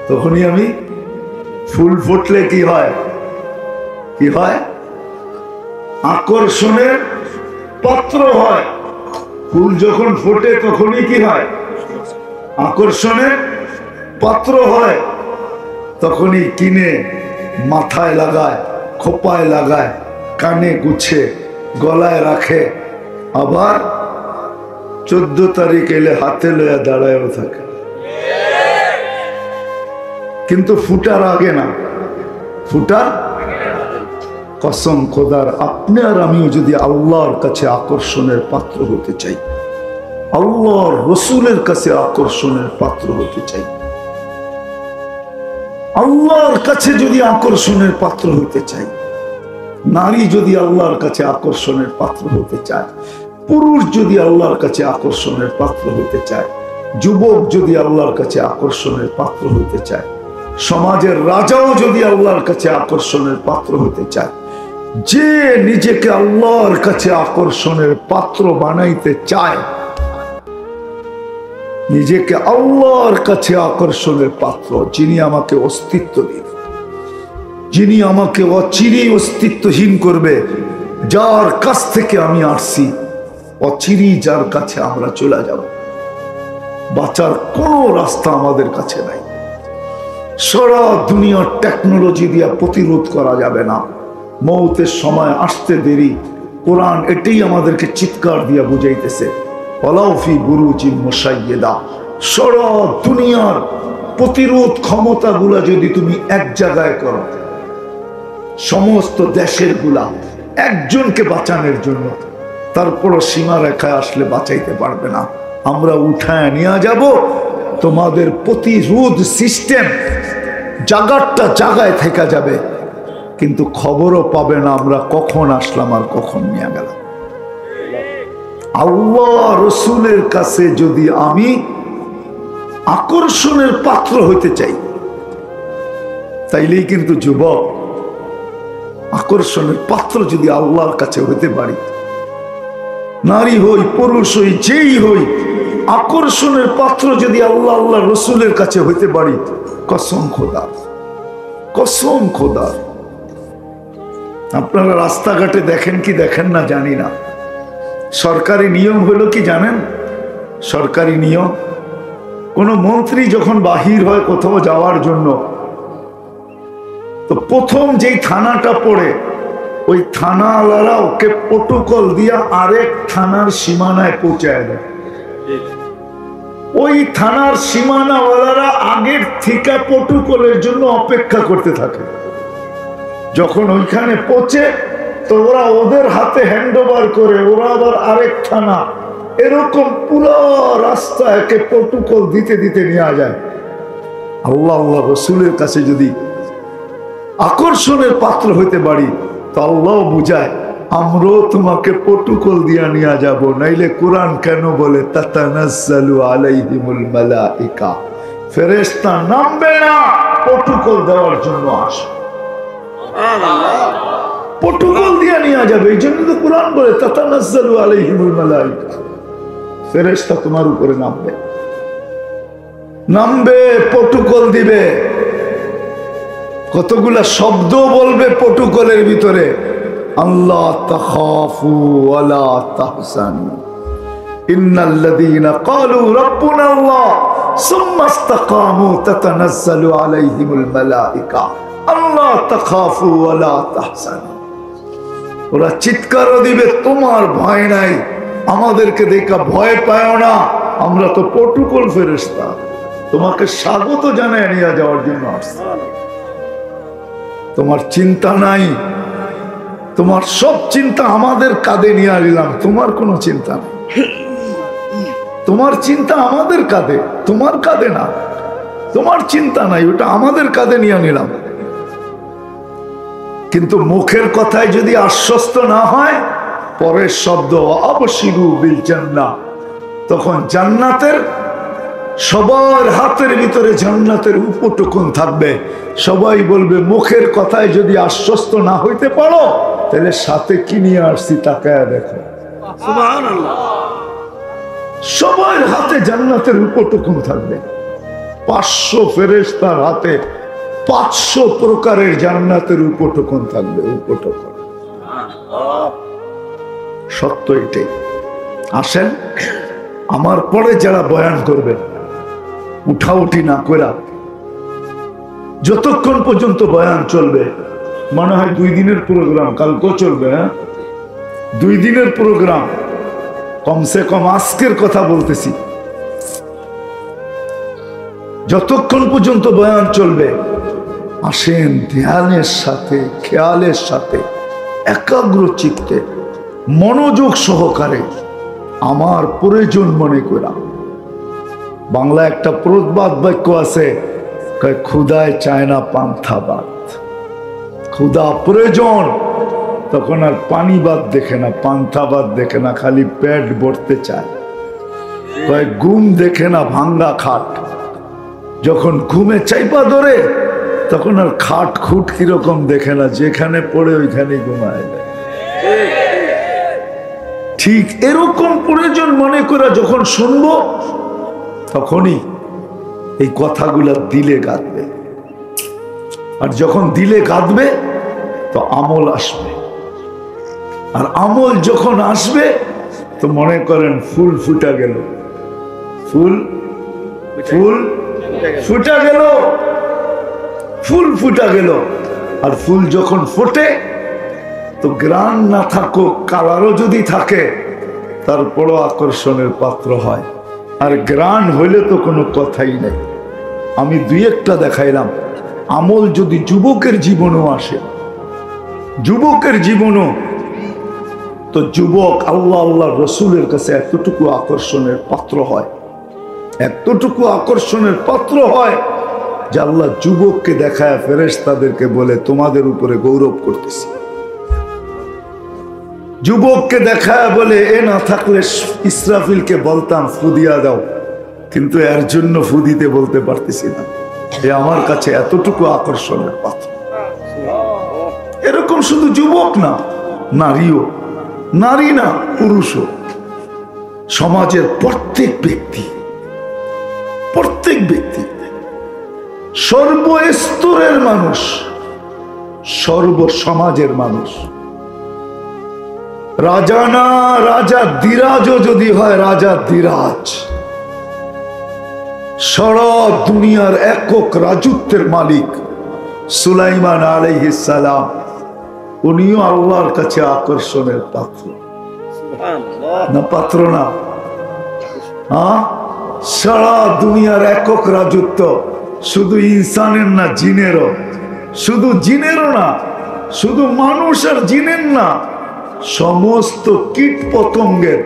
তখনই আমি ফুল ফুটলে কি হয়, কি হয়? আকর্ষণের পাত্র হয়। ফুল যখন ফোটে তখনই কি হয়? আকর্ষণের পাত্র হয়। তখনই কিনে মাথায় লাগায়, খোপায় লাগায়, কানে গুছে, গলায় রাখে, আবার 14 তারিখ এলে হাতে লয়া দাঁড়ায়ও থাকে। কিন্তু ফুটার আগে না, ফুটার কসম খোদার, আপনি আর আমিও যদি আল্লাহর কাছে আকর্ষণের পাত্র হতে চাই, আল্লাহর রসুলের কাছে আকর্ষণের পাত্র হতে চাই, আল্লাহর কাছে যদি আকর্ষণের পাত্র হইতে চাই, নারী যদি আল্লাহর কাছে আকর্ষণের পাত্র হতে চায়, পুরুষ যদি আল্লাহর কাছে আকর্ষণের পাত্র হতে চায়, যুবক যদি আল্লাহর কাছে আকর্ষণের পাত্র হতে চায়, সমাজের রাজাও যদি আল্লাহর কাছে আকর্ষণের পাত্র হতে চায়, যে নিজেকে আল্লাহর কাছে আকর্ষণের পাত্র বানাইতে চায়, নিজেকে আল্লাহর কাছে আকর্ষণের পাত্র, যিনি আমাকে অস্তিত্ব দিবেন, যিনি আমাকে অচিরেই অস্তিত্বহীন করবে, যার কাছ থেকে আমি আসছি, অচিরেই যার কাছে আমরা চলে যাব। বাঁচার কোনো রাস্তা আমাদের কাছে নাই। সারা দুনিয়ার টেকনোলজি দিয়ে প্রতিরোধ করা যাবে না। মৌতের সময় আসতে দেরি। কোরআন এটাই আমাদেরকে চিৎকার দিয়া বুঝাইতেছে, ওয়ালাউফি বুরুজিন মুশাইয়্যিদা। সারা দুনিয়ার প্রতিরোধ ক্ষমতাগুলা যদি তুমি এক জায়গায় করো, সমস্ত দেশের গুলা একজনকে বাঁচানোর জন্য, তারপরও সীমা রেখায় আসলে বাঁচাইতে পারবে না। আমরা উঠায় নিয়ে যাব। তোমাদের প্রতিরোধ সিস্টেম জায়গাটা জায়গায় থেকে যাবে, কিন্তু খবরও পাবে না আমরা কখন আসলাম আর কখন নিয়ে গেলাম। আল্লাহ রসুলের কাছে যদি আমি আকর্ষণের পাত্র হইতে চাই, তাইলেই কিন্তু যুবক আকর্ষণের পাত্র যদি আল্লাহর কাছে হইতে পারি, নারী হই পুরুষ হই যেই হই, আকর্ষণের পাত্র যদি আল্লাহ আল্লাহ রসুলের কাছে হইতে পারি, কসম খোদার, কসম খোদার। আপনারা রাস্তাঘাটে দেখেন কি দেখেন না জানি না, সরকারি নিয়ম হলো কি জানেন? সরকারি নিয়ম, কোন মন্ত্রী যখন বাহির হয় কোথাও যাওয়ার জন্য, তো প্রথম যেই থানাটা পড়ে, ওই থানাওয়ালারা ওকে প্রটোকল দিয়া আরেক থানার সীমানায় পৌঁছায় দেয়। ওই থানার সীমানাওয়ালারা আগের থেকে প্রটোকলের জন্য অপেক্ষা করতে থাকে। যখন ওইখানে পৌঁছে তো ওরা ওদের হাতে হ্যান্ড ওভার করে, ওরা আবার আরেক থানা, এরকম পুরো রাস্তা একে প্রটোকল দিতে দিতে নিয়ে যায়। আল্লাহ আল্লাহ রসুলের কাছে যদি আকর্ষণের পাত্র হইতে পারি, তো আল্লাহ বুঝায় আমরাও তোমাকে প্রটোকল দিয়া নিয়ে যাব। নাইলে কোরআন কেন বলে তাতানাজ্জালু আলাইহিমুল মালাইকা, ফেরেশতা নামবে না প্রটোকল দেওয়ার জন্য আসে, প্রটোকল দিয়া নিয়ে যাবে। এই জন্য তো কোরআন বলে তাতানাজ্জালু আলাইহিমুল মালাইকা, ফেরেশতা তোমার উপরে নামবে, নামবে প্রটোকল দিবে। কতগুলা শব্দ বলবে প্রটোকলের ভিতরে, আল্লাহ তাখাফু ওয়ালা তাহজানু ইন্নাল্লাযীনা ক্বালু রাব্বুনা আল্লাহ সুম্মা ইসতাকামু তাতানাজ্জালু আলাইহিমুল মালাইকা আল্লাহ তাখাফু ওয়ালা তাহজানু। ওরা চিৎকারও দিবে, তোমার ভয় নাই, আমাদেরকে দেখা ভয় পায় না, আমরা তো প্রটোকল ফেরেশতা, তোমাকে স্বাগত জানায় নিয়ে যাওয়ার জন্য আসছি। তোমার চিন্তা নাই, তোমার সব চিন্তা আমাদের কাঁধে নিয়ে নিলাম, তোমার কোনো চিন্তা নেই। তোমার চিন্তা আমাদের কাঁধে, তোমার কাঁধে না। তোমার চিন্তা নাই, ওটা আমাদের কাঁধে নিয়ে নিলাম। কিন্তু মুখের কথায় যদি আশ্বস্ত না হয়, পরের শব্দ আবশিরু বিল জান্নাহ, তখন জান্নাতের সবার হাতের ভিতরে জান্নাতের উপটুকুন থাকবে। সবাই বলবে মুখের কথায় যদি আশ্বস্ত না হইতে পারো, তাহলে সাথে কি নিয়ে আসছি তাকায়া দেখো। সুবহানাল্লাহ। সবার হাতে জান্নাতের উপটুকুন থাকবে। 500 ফেরেশতার হাতে 500 প্রকারের জান্নাতের উপটুকুন থাকবে। উপটুকুন সত্য এটাই। আসেন, আমার পরে যারা বয়ান করবে উঠাউঠি না কইরা, যতক্ষণ পর্যন্ত বয়ান চলবে, মনে হয় 2 দিনের প্রোগ্রাম, কালকেও চলবে। হ্যাঁ, 2 দিনের প্রোগ্রাম, কমসে কম আজকের কথা বলতেছি। যতক্ষণ পর্যন্ত বয়ান চলবে, আসেন ধ্যানের সাথে, খেয়ালের সাথে, একাগ্র চিত্তে, মনোযোগ সহকারে, আমার প্রয়োজন মনে করা। বাংলা একটা প্রবাদ বাক্য আছে, ক্ষুদায় চায় না পান্থা ভাত, ক্ষুদা প্রয়োজন, তখন আর পানি ভাত দেখে না, পান্থা ভাত দেখে না, খালি পেট ভরতে চায়। ঘুম দেখে না ভাঙ্গা খাট, যখন ঘুমে চাইপা ধরে তখন আর খাট খুট কিরকম দেখে না, যেখানে পড়ে ওইখানে ঘুমায় যায়। ঠিক এরকম প্রয়োজন মনে করে যখন শুনবো তখনই এই কথাগুলা দিলে গাঁথবে, আর যখন দিলে গাঁথবে তো আমল আসবে, আর আমল যখন আসবে তো মনে করেন ফুল ফুটা গেল, ফুল ফুল ফুটা গেল, ফুল ফুটা গেল। আর ফুল যখন ফোটে তো গ্রান না থাকুক, কালারও যদি থাকে তারপরও আকর্ষণের পাত্র হয়, আর গ্রান হইলে তো কোনো কথাই নেই। আমি দুই একটা দেখাইলাম। আমল যদি যুবকের জীবনও আসে, যুবকের জীবনও, তো যুবক আল্লাহ আল্লাহ রসুলের কাছে এতটুকু আকর্ষণের পাত্র হয়, এতটুকু আকর্ষণের পাত্র হয় যে আল্লাহ যুবককে দেখায় ফেরেশতাদেরকে বলে তোমাদের উপরে গৌরব করতেছি। যুবককে দেখায় বলে এ না থাকলে ইসরাফিলকে বলতাম ফু দিয়া দাও, কিন্তু এর জন্য ফু দিতে বলতে পারতেছি না, এ আমার কাছে এতটুকু আকর্ষণের পাত্র। এরকম শুধু যুবক না, নারীও, নারী না পুরুষও, সমাজের প্রত্যেক ব্যক্তি, প্রত্যেক ব্যক্তি, সর্বস্তরের মানুষ, সর্ব সমাজের মানুষ, রাজা না রাজা দিরাজও যদি হয়, রাজা দিরাজ, সারা দুনিয়ার একক রাজত্বের মালিক সুলাইমান আলাইহিস সালাম, উনিও আল্লাহর কাছে আকর্ষণের পাত্র না, পাত্র না? হ্যাঁ, সারা দুনিয়ার একক রাজত্ব, শুধু ইনসানের না জিনেরও, শুধু জিনেরও না, শুধু মানুষ আর জিনের না, সমস্ত কীট পতঙ্গের।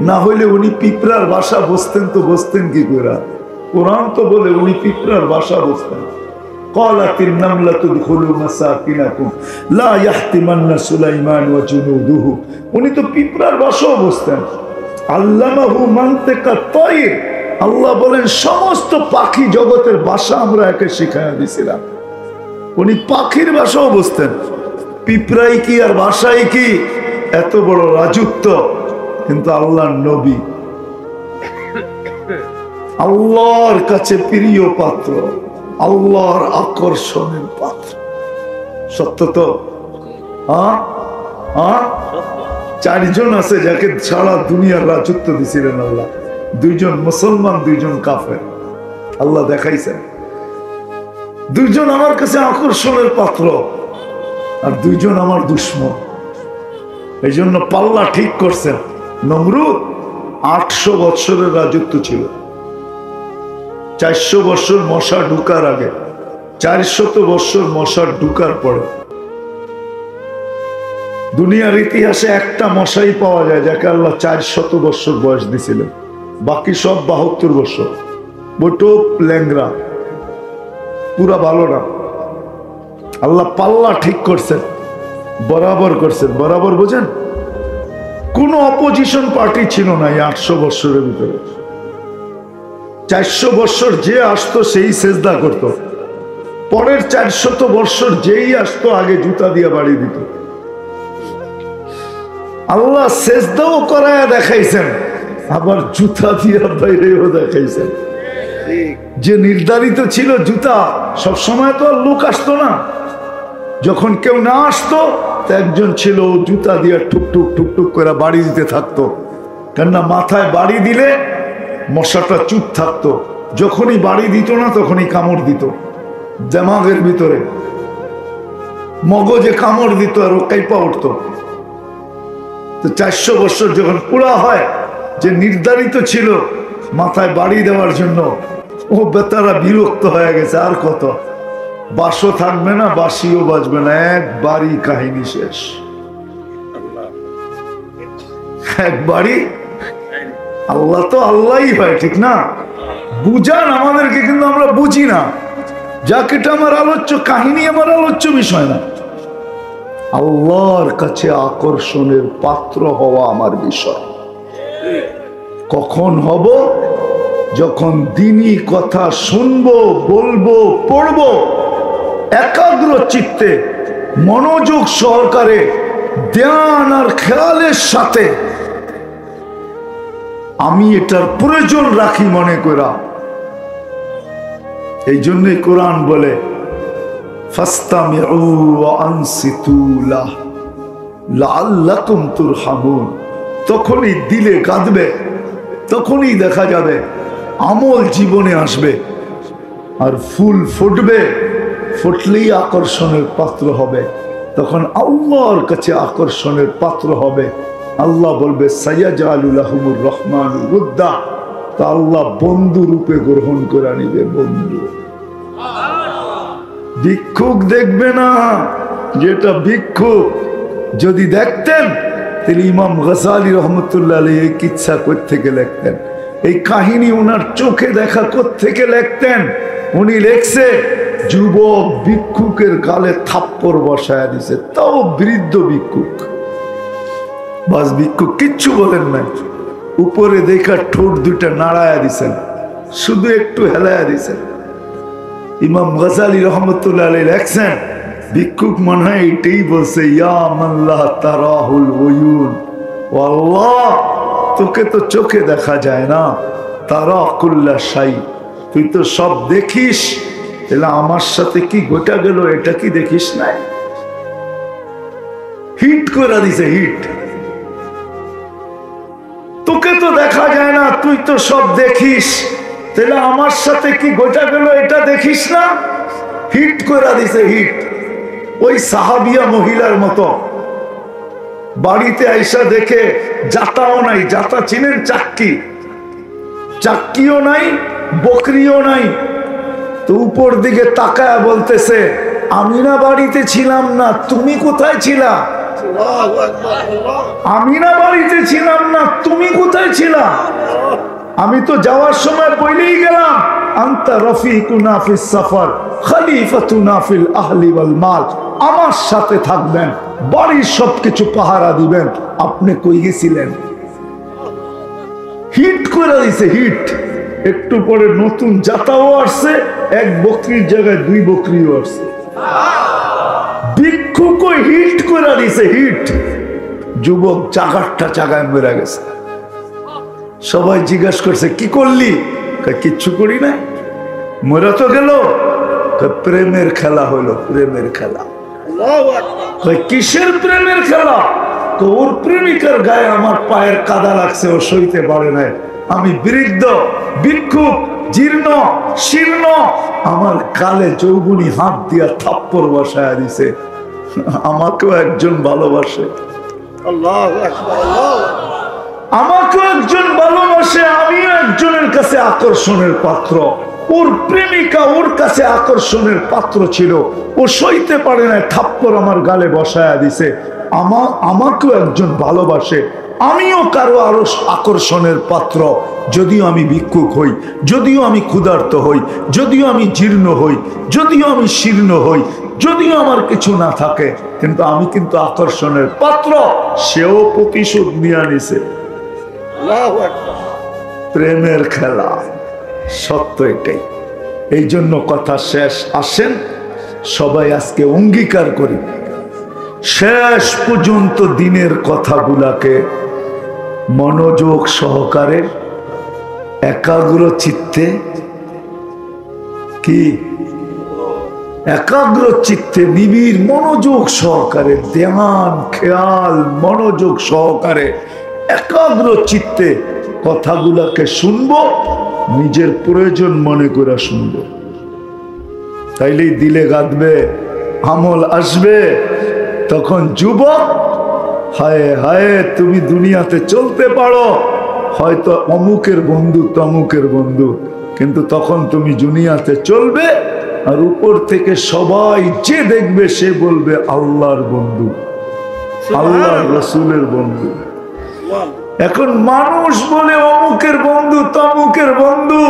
না হইলে উনি পিঁপড়ার বাসা বসতেন, তো বসতেন কি করে? কোরআন তো বলে উনি পিঁপড়ার বাসা বসতেন। ক্বালাতিন নামলাতু দুখুলু মাসাকিনাকুম লা ইয়াহতিমান্না সুলাইমান ওয়া জুনুদুহু, উনি তো পিঁপড়ার বাসাও বসতেন। আল্লামাহু মানতিকা তায়র, আল্লাহ বলেন সমস্ত পাখি জগতের ভাষা আমরা একে শিখাইয়া দিয়েছিলাম। উনি পাখির বাসাও বসতেন। পিঁপড়াই কি আর ভাষাই কি? এত বড় রাজত্ব, কিন্তু আল্লাহর নবী, আল্লাহর কাছে প্রিয় পাত্র, আল্লাহর আকর্ষণের পাত্র। সত্য তো? চারজন আছে যাকে সারা দুনিয়ার রাজত্ব দিছিলেন আল্লাহ, দুইজন মুসলমান, দুইজন কাফের। আল্লাহ দেখাইছেন দুইজন আমার কাছে আকর্ষণের পাত্র, আর দুইজন আমার দুশ্মন। এই জন্য পাল্লা ঠিক করছেন। নমরুদ 800 বৎসরের রাজত্ব ছিল, 400 বৎসর মশা ঢুকার আগে, 400 বৎসর মশার ঢুকার পরে। দুনিয়ার ইতিহাসে একটা মশাই পাওয়া যায় যাকে আল্লাহ 400 বৎসর বয়স দিয়েছিলেন, বাকি সব 72 বৎসর। বটো ল্যাংরা, পুরা ভালো না। আল্লাহ পাল্লা ঠিক করছেন, বরাবর করছেন। বরাবর বোঝেন? কোন অপোজিশন পার্টি ছিল না এই 800 বৎসরের ভিতরে। 400 বৎসর যে আসতো সেই সেজদা করত, পরের 400 বৎসর যেই আসতো আগে জুতা দিয়ে বাড়ি দিত। আল্লাহ সেজদাও করায় দেখাইছেন, আবার জুতা দিয়ে বাইরেও দেখাইছেন। যে নির্ধারিত ছিল জুতা, সব সময় তো আর লোক আসতো না। যখন কেউ না আসতো তো একজন ছিল, জুতা দিয়ে টুকটুক টুকটুক করে বাড়ি দিতে থাকতো, কেননা মাথায় বাড়ি দিলে মশাটা চুপ থাকতো। যখনই বাড়ি দিত না তখনই কামড় দিত, দিমাগের ভিতরে মগজে কামড় দিত আর ও কাইপা উঠতো। তো 400 বছর যখন পুরা হয়, যে নির্ধারিত ছিল মাথায় বাড়ি দেওয়ার জন্য, ও বেতারা বিরক্ত হয়ে গেছে। আর কত, বাসও থাকবে না, বাসিও বাজবে না, একবারই কাহিনী শেষ। একবারই। আল্লাহ তো আল্লাহই হয়, ঠিক না? বুঝান আমাদেরকে, কিন্তু আমরা বুঝি না। যাক, এটা আমার আলোচ্য কাহিনী, আমার আলোচ্য বিষয় না। আল্লাহর কাছে আকর্ষণের পাত্র হওয়া আমার বিষয়। কখন হব? যখন দ্বীনি কথা শুনবো, বলবো, পড়বো, একাগ্র চিত্তে মনোযোগ সহকারে, ধ্যান আর খেয়ালের সাথে আমি এটার প্রয়োজন রাখি মনে করা। এই জন্যই কোরআন বলে ফাস্তামিউ ওয়া আনসিতু লাআল্লাকুম তুরহামুন। তখনই দিলে কাঁদবে, তখনই দেখা যাবে আমল জীবনে আসবে, আর ফুল ফুটবে, ফুটলেই আকর্ষণের পাত্র হবে। তখন আল্লাহর কাছে আকর্ষণের পাত্র হবে। আল্লাহ বলবে সাইয়াজআলু লাহুমুর রহমানুর উদ্দা, তা আল্লাহ বন্ধু রূপে গ্রহণ করে নিবে। বন্ধু, ভিক্ষুক দেখবে না, যেটা ভিক্ষুক যদি দেখতেন তাহলে ইমাম গজালি রহমতুল্লাহ আলাইহি এই কিচ্ছা কোত্থেকে লিখতেন, এই কাহিনী ওনার চোখে দেখা কোত্থেকে লিখতেন। উনি লেখছে যুবক ভিক্ষুকের গালে থাপ্পড় বসায় দিছে, তাও বৃদ্ধ ভিক্ষুক। বাস ভিক্ষুক কিচ্ছু বলেন নাই, উপরে দেখা ঠোঁট দুইটা নাড়ায়া দিছেন, শুধু একটু হেলায়া দিছেন। ইমাম গজালি রহমতুল্লাহ আলাইহি লেখছেন ভিক্ষুক মনে হয় এটাই বলছে, ইয়া মাল্লাহ তারাহুল উয়ুন, ও আল্লাহ তোকে তো চোখে দেখা যায় না, তারা কুল্লা শাই, তুই তো সব দেখিস, তাহলে আমার সাথে কি ঘটা গেল এটা কি দেখিস নাই? হিট করে দিছে, হিট। তোকে তো দেখা যায় না, তুই তো সব দেখিস, তাহলে আমার সাথে কি ঘটা গেল এটা দেখিস না? হিট করে দিছে, হিট। ওই সাহাবিয়া মহিলার মতো বাড়িতে আইসা দেখে জাতাও নাই, জাতা চিনেন? চাক্কি, চাক্কিও নাই, বকরিও নাই। তো উপর দিকে তাকায় বলতেছে, আমি না বাড়িতে ছিলাম না, তুমি কোথায় ছিলা? আমি না বাড়িতে ছিলাম না, তুমি কোথায় ছিলা? আমি তো যাওয়ার সময় বলেই গেলাম, আনতা রফিকুনা ফিস সাফার খলিফাতুনা ফিল আহলি ওয়াল মাল, আমার সাথে থাকবেন, বাড়ির সবকিছু পাহারা দিবেন, আপনি কই গেছিলেন? হিট করে দিছে, হিট। একটু পরে নতুন জাতাও আসছে, এক বকরির জায়গায় দুই বকরিও আসছে। ভিক্ষুক হিট করে দিছে, হিট। যুবক জাগারটা জায়গায় মেরা গেছে। সবাই জিজ্ঞাসা করছে কি করলি? কিচ্ছু করি না, মরা তো গেল। প্রেমের খেলা হলো, প্রেমের খেলা। কিসের প্রেমের খেলা? ওর প্রেমিকার গায়ে আমার পায়ের কাদা লাগছে, ও সইতে পারে নাই। আমি বৃদ্ধ, ভিক্ষুক, জীর্ণ শীর্ণ, আমার গালে যৌবনী হাত দিয়া থাপ্পড় বসায় দিছে। আমাকেও একজন ভালোবাসে, আমাকেও একজন ভালোবাসে, আমিও একজনের কাছে আকর্ষণের পাত্র। ওর প্রেমিকা ওর কাছে আকর্ষণের পাত্র ছিল, ও সইতে পারে না, থাপ্পড় আমার গালে বসায়া দিছে। আমাকেও একজন ভালোবাসে, আমিও কারো আরো আকর্ষণের পাত্র। যদিও আমি ভিক্ষুক হই, যদিও আমি ক্ষুধার্ত হই, যদিও আমি জীর্ণ হই, যদিও আমি শীর্ণ হই, যদিও আমার কিছু না থাকে, কিন্তু আমি কিন্তু আকর্ষণের পাত্র। সেও প্রতিশোধ নিয়ে নিছে। প্রেমের খেলা, সত্য এটাই। এই জন্য কথা শেষ। আসেন সবাই আজকে অঙ্গীকার করি, শেষ পর্যন্ত দিনের কথাগুলাকে মনোযোগ সহকারে, একাগ্র চিত্তে, কি একাগ্র চিত্তে, নিবিড় মনোযোগ সহকারে, ধ্যান খেয়াল মনোযোগ সহকারে একাগ্র চিত্তে কথাগুলাকে শুনবো, নিজের প্রয়োজন মনে করে শুনবো। তাইলেই দিলে গাঁথবে, আমল আসবে। তখন যুবক, হায় হায় তুমি দুনিয়াতে চলতে পারো, হয়তো অমুকের বন্ধু তমুকের বন্ধু, কিন্তু তখন তুমি দুনিয়াতে চলবে, আর উপর থেকে সবাই যে দেখবে সে বলবে আল্লাহর বন্ধু, আল্লাহর রাসূলের বন্ধু। এখন মানুষ বলে অমুকের বন্ধু তমুকের বন্ধু,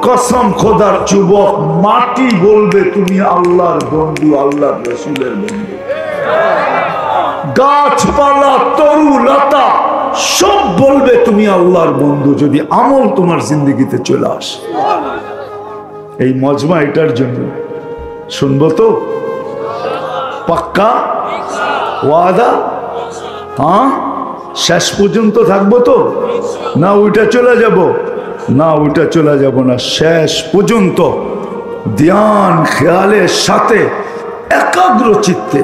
কসম খোদার যুবক, মাটি বলবে তুমি আল্লাহর বন্ধু, আল্লাহর রাসূলের বন্ধু। গাছপালা, তরু লতা সব বলবে তুমি আল্লাহর বন্ধু, যদি আমল তোমার জিন্দগিতে চলে আসে। এই মজমা এটার জন্য। শুনবো তো? পাক্কা ওয়াদা? হ্যাঁ, শেষ পর্যন্ত থাকবো তো? না ওইটা চলে যাব? না ওইটা চলে যাব না, শেষ পর্যন্ত ধ্যান খেয়ালের সাথে একাগ্র চিত্তে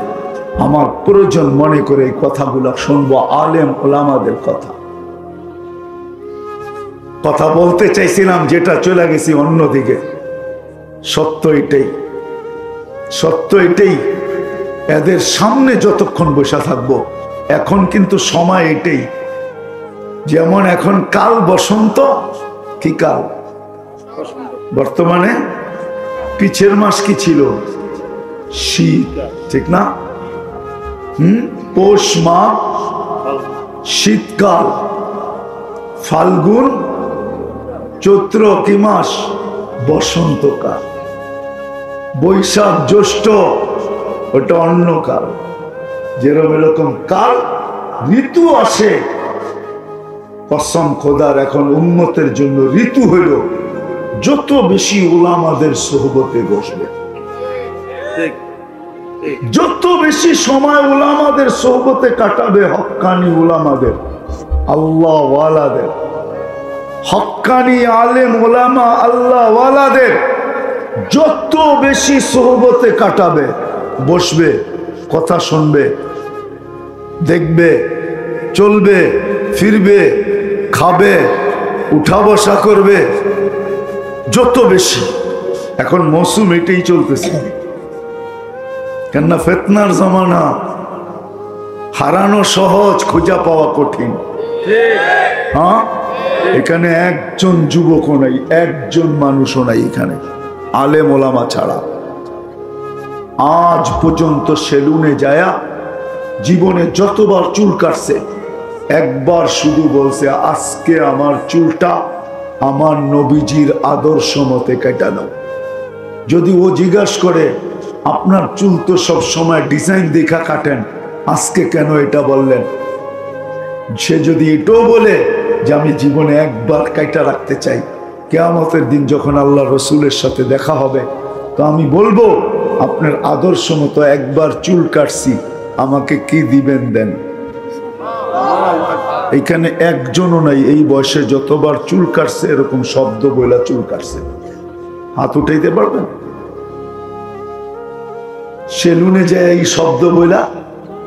আমার প্রয়োজন মনে করে এই কথাগুলো শুনবো, আলেম ওলামাদের কথা। কথা বলতে চাইছিলাম, যেটা চলে গেছি অন্যদিকে। সত্য এটাই, সত্য এটাই। এদের সামনে যতক্ষণ বসে থাকবো, এখন কিন্তু সময় এটাই। যেমন এখন কাল বসন্ত, কি কাল? বর্তমানে পিছের মাস কি ছিল? শীত, ঠিক না? পৌষ মাঘ শীতকাল, ফাল্গুন চৈত্র কি মাস? বসন্তকাল। বৈশাখ জ্যৈষ্ঠ ওটা অন্য কাল। যেরকম এরকম কাল ঋতু আসে, কসম খোদার এখন উম্মতের জন্য ঋতু হইল যত বেশি উলামাদের সোহবতে বসবে, যত বেশি সময় উলামাদের সোহবতে কাটাবে, হক্কানি উলামাদের, আল্লাহ ওয়ালাদের, হক্কানি আলেম ওলামা আল্লাহ ওয়ালাদের যত বেশি সোহবতে কাটাবে, বসবে, কথা শুনবে, দেখবে, চলবে, ফিরবে, খাবে, উঠা বসা করবে, যত বেশি। এখন মৌসুম এটাই চলতেছে, কেননা ফিতনার জামানা, হারানো সহজ, খোঁজা পাওয়া কঠিন। হ্যাঁ, এখানে একজন যুবকও নাই, একজন মানুষও নাই এখানে আলেম ওলামা ছাড়া। আজ পর্যন্ত সেলুনে যায়া জীবনে যতবার চুল কাটছে, একবার শুধু বলছে আজকে আমার চুলটা আমার নবীজির আদর্শ মতে কেটে দাও। যদি ও জিজ্ঞাসা করে আপনার চুল তো সব সময় ডিজাইন দেখা কাটেন, আজকে কেন এটা বললেন? সে যদি এটাও বলে যে আমি জীবনে একবার কাইটা রাখতে চাই, কিয়ামতের দিন যখন আল্লাহ রসুলের সাথে দেখা হবে, তো আমি বলবো আপনার আদর্শ মতো একবার চুল কাটছি, আমাকে কি দিবেন দেন। এখানে একজনও নাই এই বয়সে যতবার চুল কাটছে এরকম শব্দ বইলা চুল কাটছে। হাত উঠাইতে পারবেন? সেলুনে যায় এই শব্দ বইলা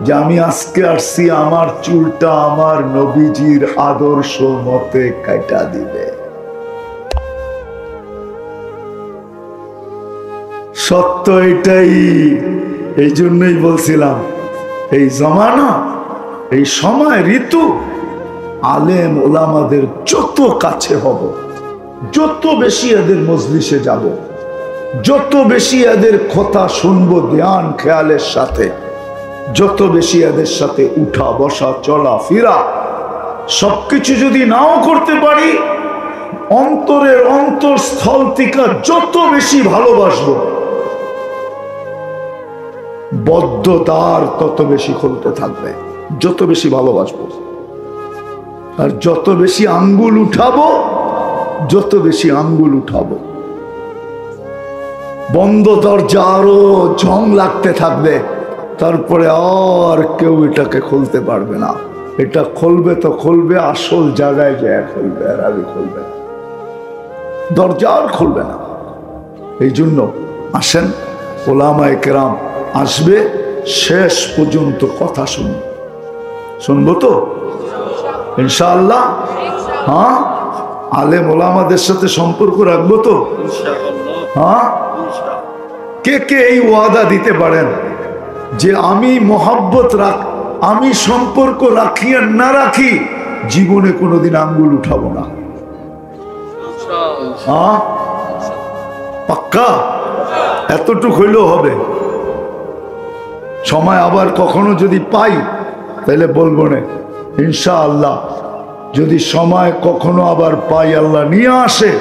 যে আমি আজকে আসছি আমার চুলটা আমার নবীজির আদর্শ মতে কাটা দিবে। সত্য এটাই। এই জন্যই বলছিলাম এই জমানা, এই সময়, ঋতু আলেম ওলামাদের যত কাছে হব, যত বেশি এদের মজলিসে যাব, যত বেশি এদের কথা শুনবো ধ্যান খেয়ালের সাথে, যত বেশি এদের সাথে উঠা বসা চলা ফিরা সবকিছু যদি নাও করতে পারি, অন্তরের অন্তঃস্থল থেকে যত বেশি ভালোবাসবো, বদ্ধ দ্বার তত বেশি খুলতে থাকবে, যত বেশি ভালোবাসবো। আর যত বেশি আঙ্গুল উঠাবো, যত বেশি আঙ্গুল উঠাবো, বন্ধ দরজা আরো ঝং লাগতে থাকবে, তারপরে আর কেউ এটাকে খুলতে পারবে না। এটা খুলবে তো খুলবে আসল জায়গায় যায় খুলবে, আর আগে খুলবে না, দরজা আর খুলবে না। এই জন্য আসেন, ওলামায়ে কেরাম আসবে, শেষ পর্যন্ত কথা শুনবো। শুনবো তো ইনশাআল্লাহ? হ্যাঁ, আলেম ওলামাদের সাথে সম্পর্ক রাখবো তো? হ্যাঁ, কে কে এই ওয়াদা দিতে পারেন যে আমি মোহাব্বত আমি সম্পর্ক রাখি আর না রাখি, জীবনে কোনোদিন আঙ্গুল উঠাবো না? হ্যাঁ, পাক্কা? এতটুক হইলেও হবে। সময় আবার কখনো যদি পাই তাহলে বলবো না ইনশাআল্লাহ। যদি সময় কখনো আবার পাই, আল্লাহ নিয়ে আসে,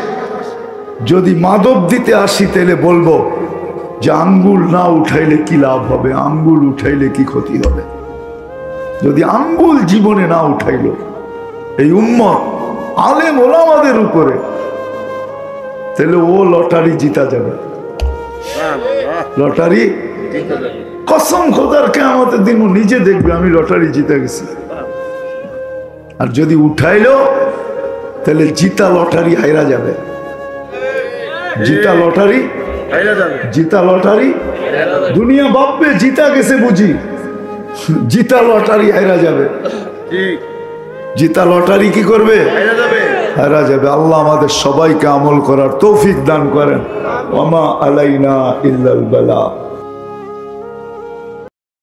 যদি মাদক দিতে আসি তাহলে বলবো যে আঙ্গুল না উঠাইলে কি লাভ হবে, আঙ্গুল উঠাইলে কি ক্ষতি হবে। যদি আঙ্গুল জীবনে না উঠাইল এই উম্মত আলেম ওলামাদের উপরে, তাহলে ও লটারি জিতা যাবে। লটারি কসম খোদার কিয়ামতের দিন ও নিজে দেখবে আমি লটারি জিতে গেছি। আর যদি উঠাইলো তাহলে জিতা লটারি হাইরা যাবে। জিতা লটারি, জিতা লটারি দুনিয়া ভাববে জিতা গেছে বুঝি, জিতা লটারি হাইরা যাবে। জিতা লটারি কি করবে? হারা যাবে। আল্লাহ আমাদের সবাইকে আমল করার তৌফিক দান করেন। ওয়া মা আলাইনা ইল্লাল বালা।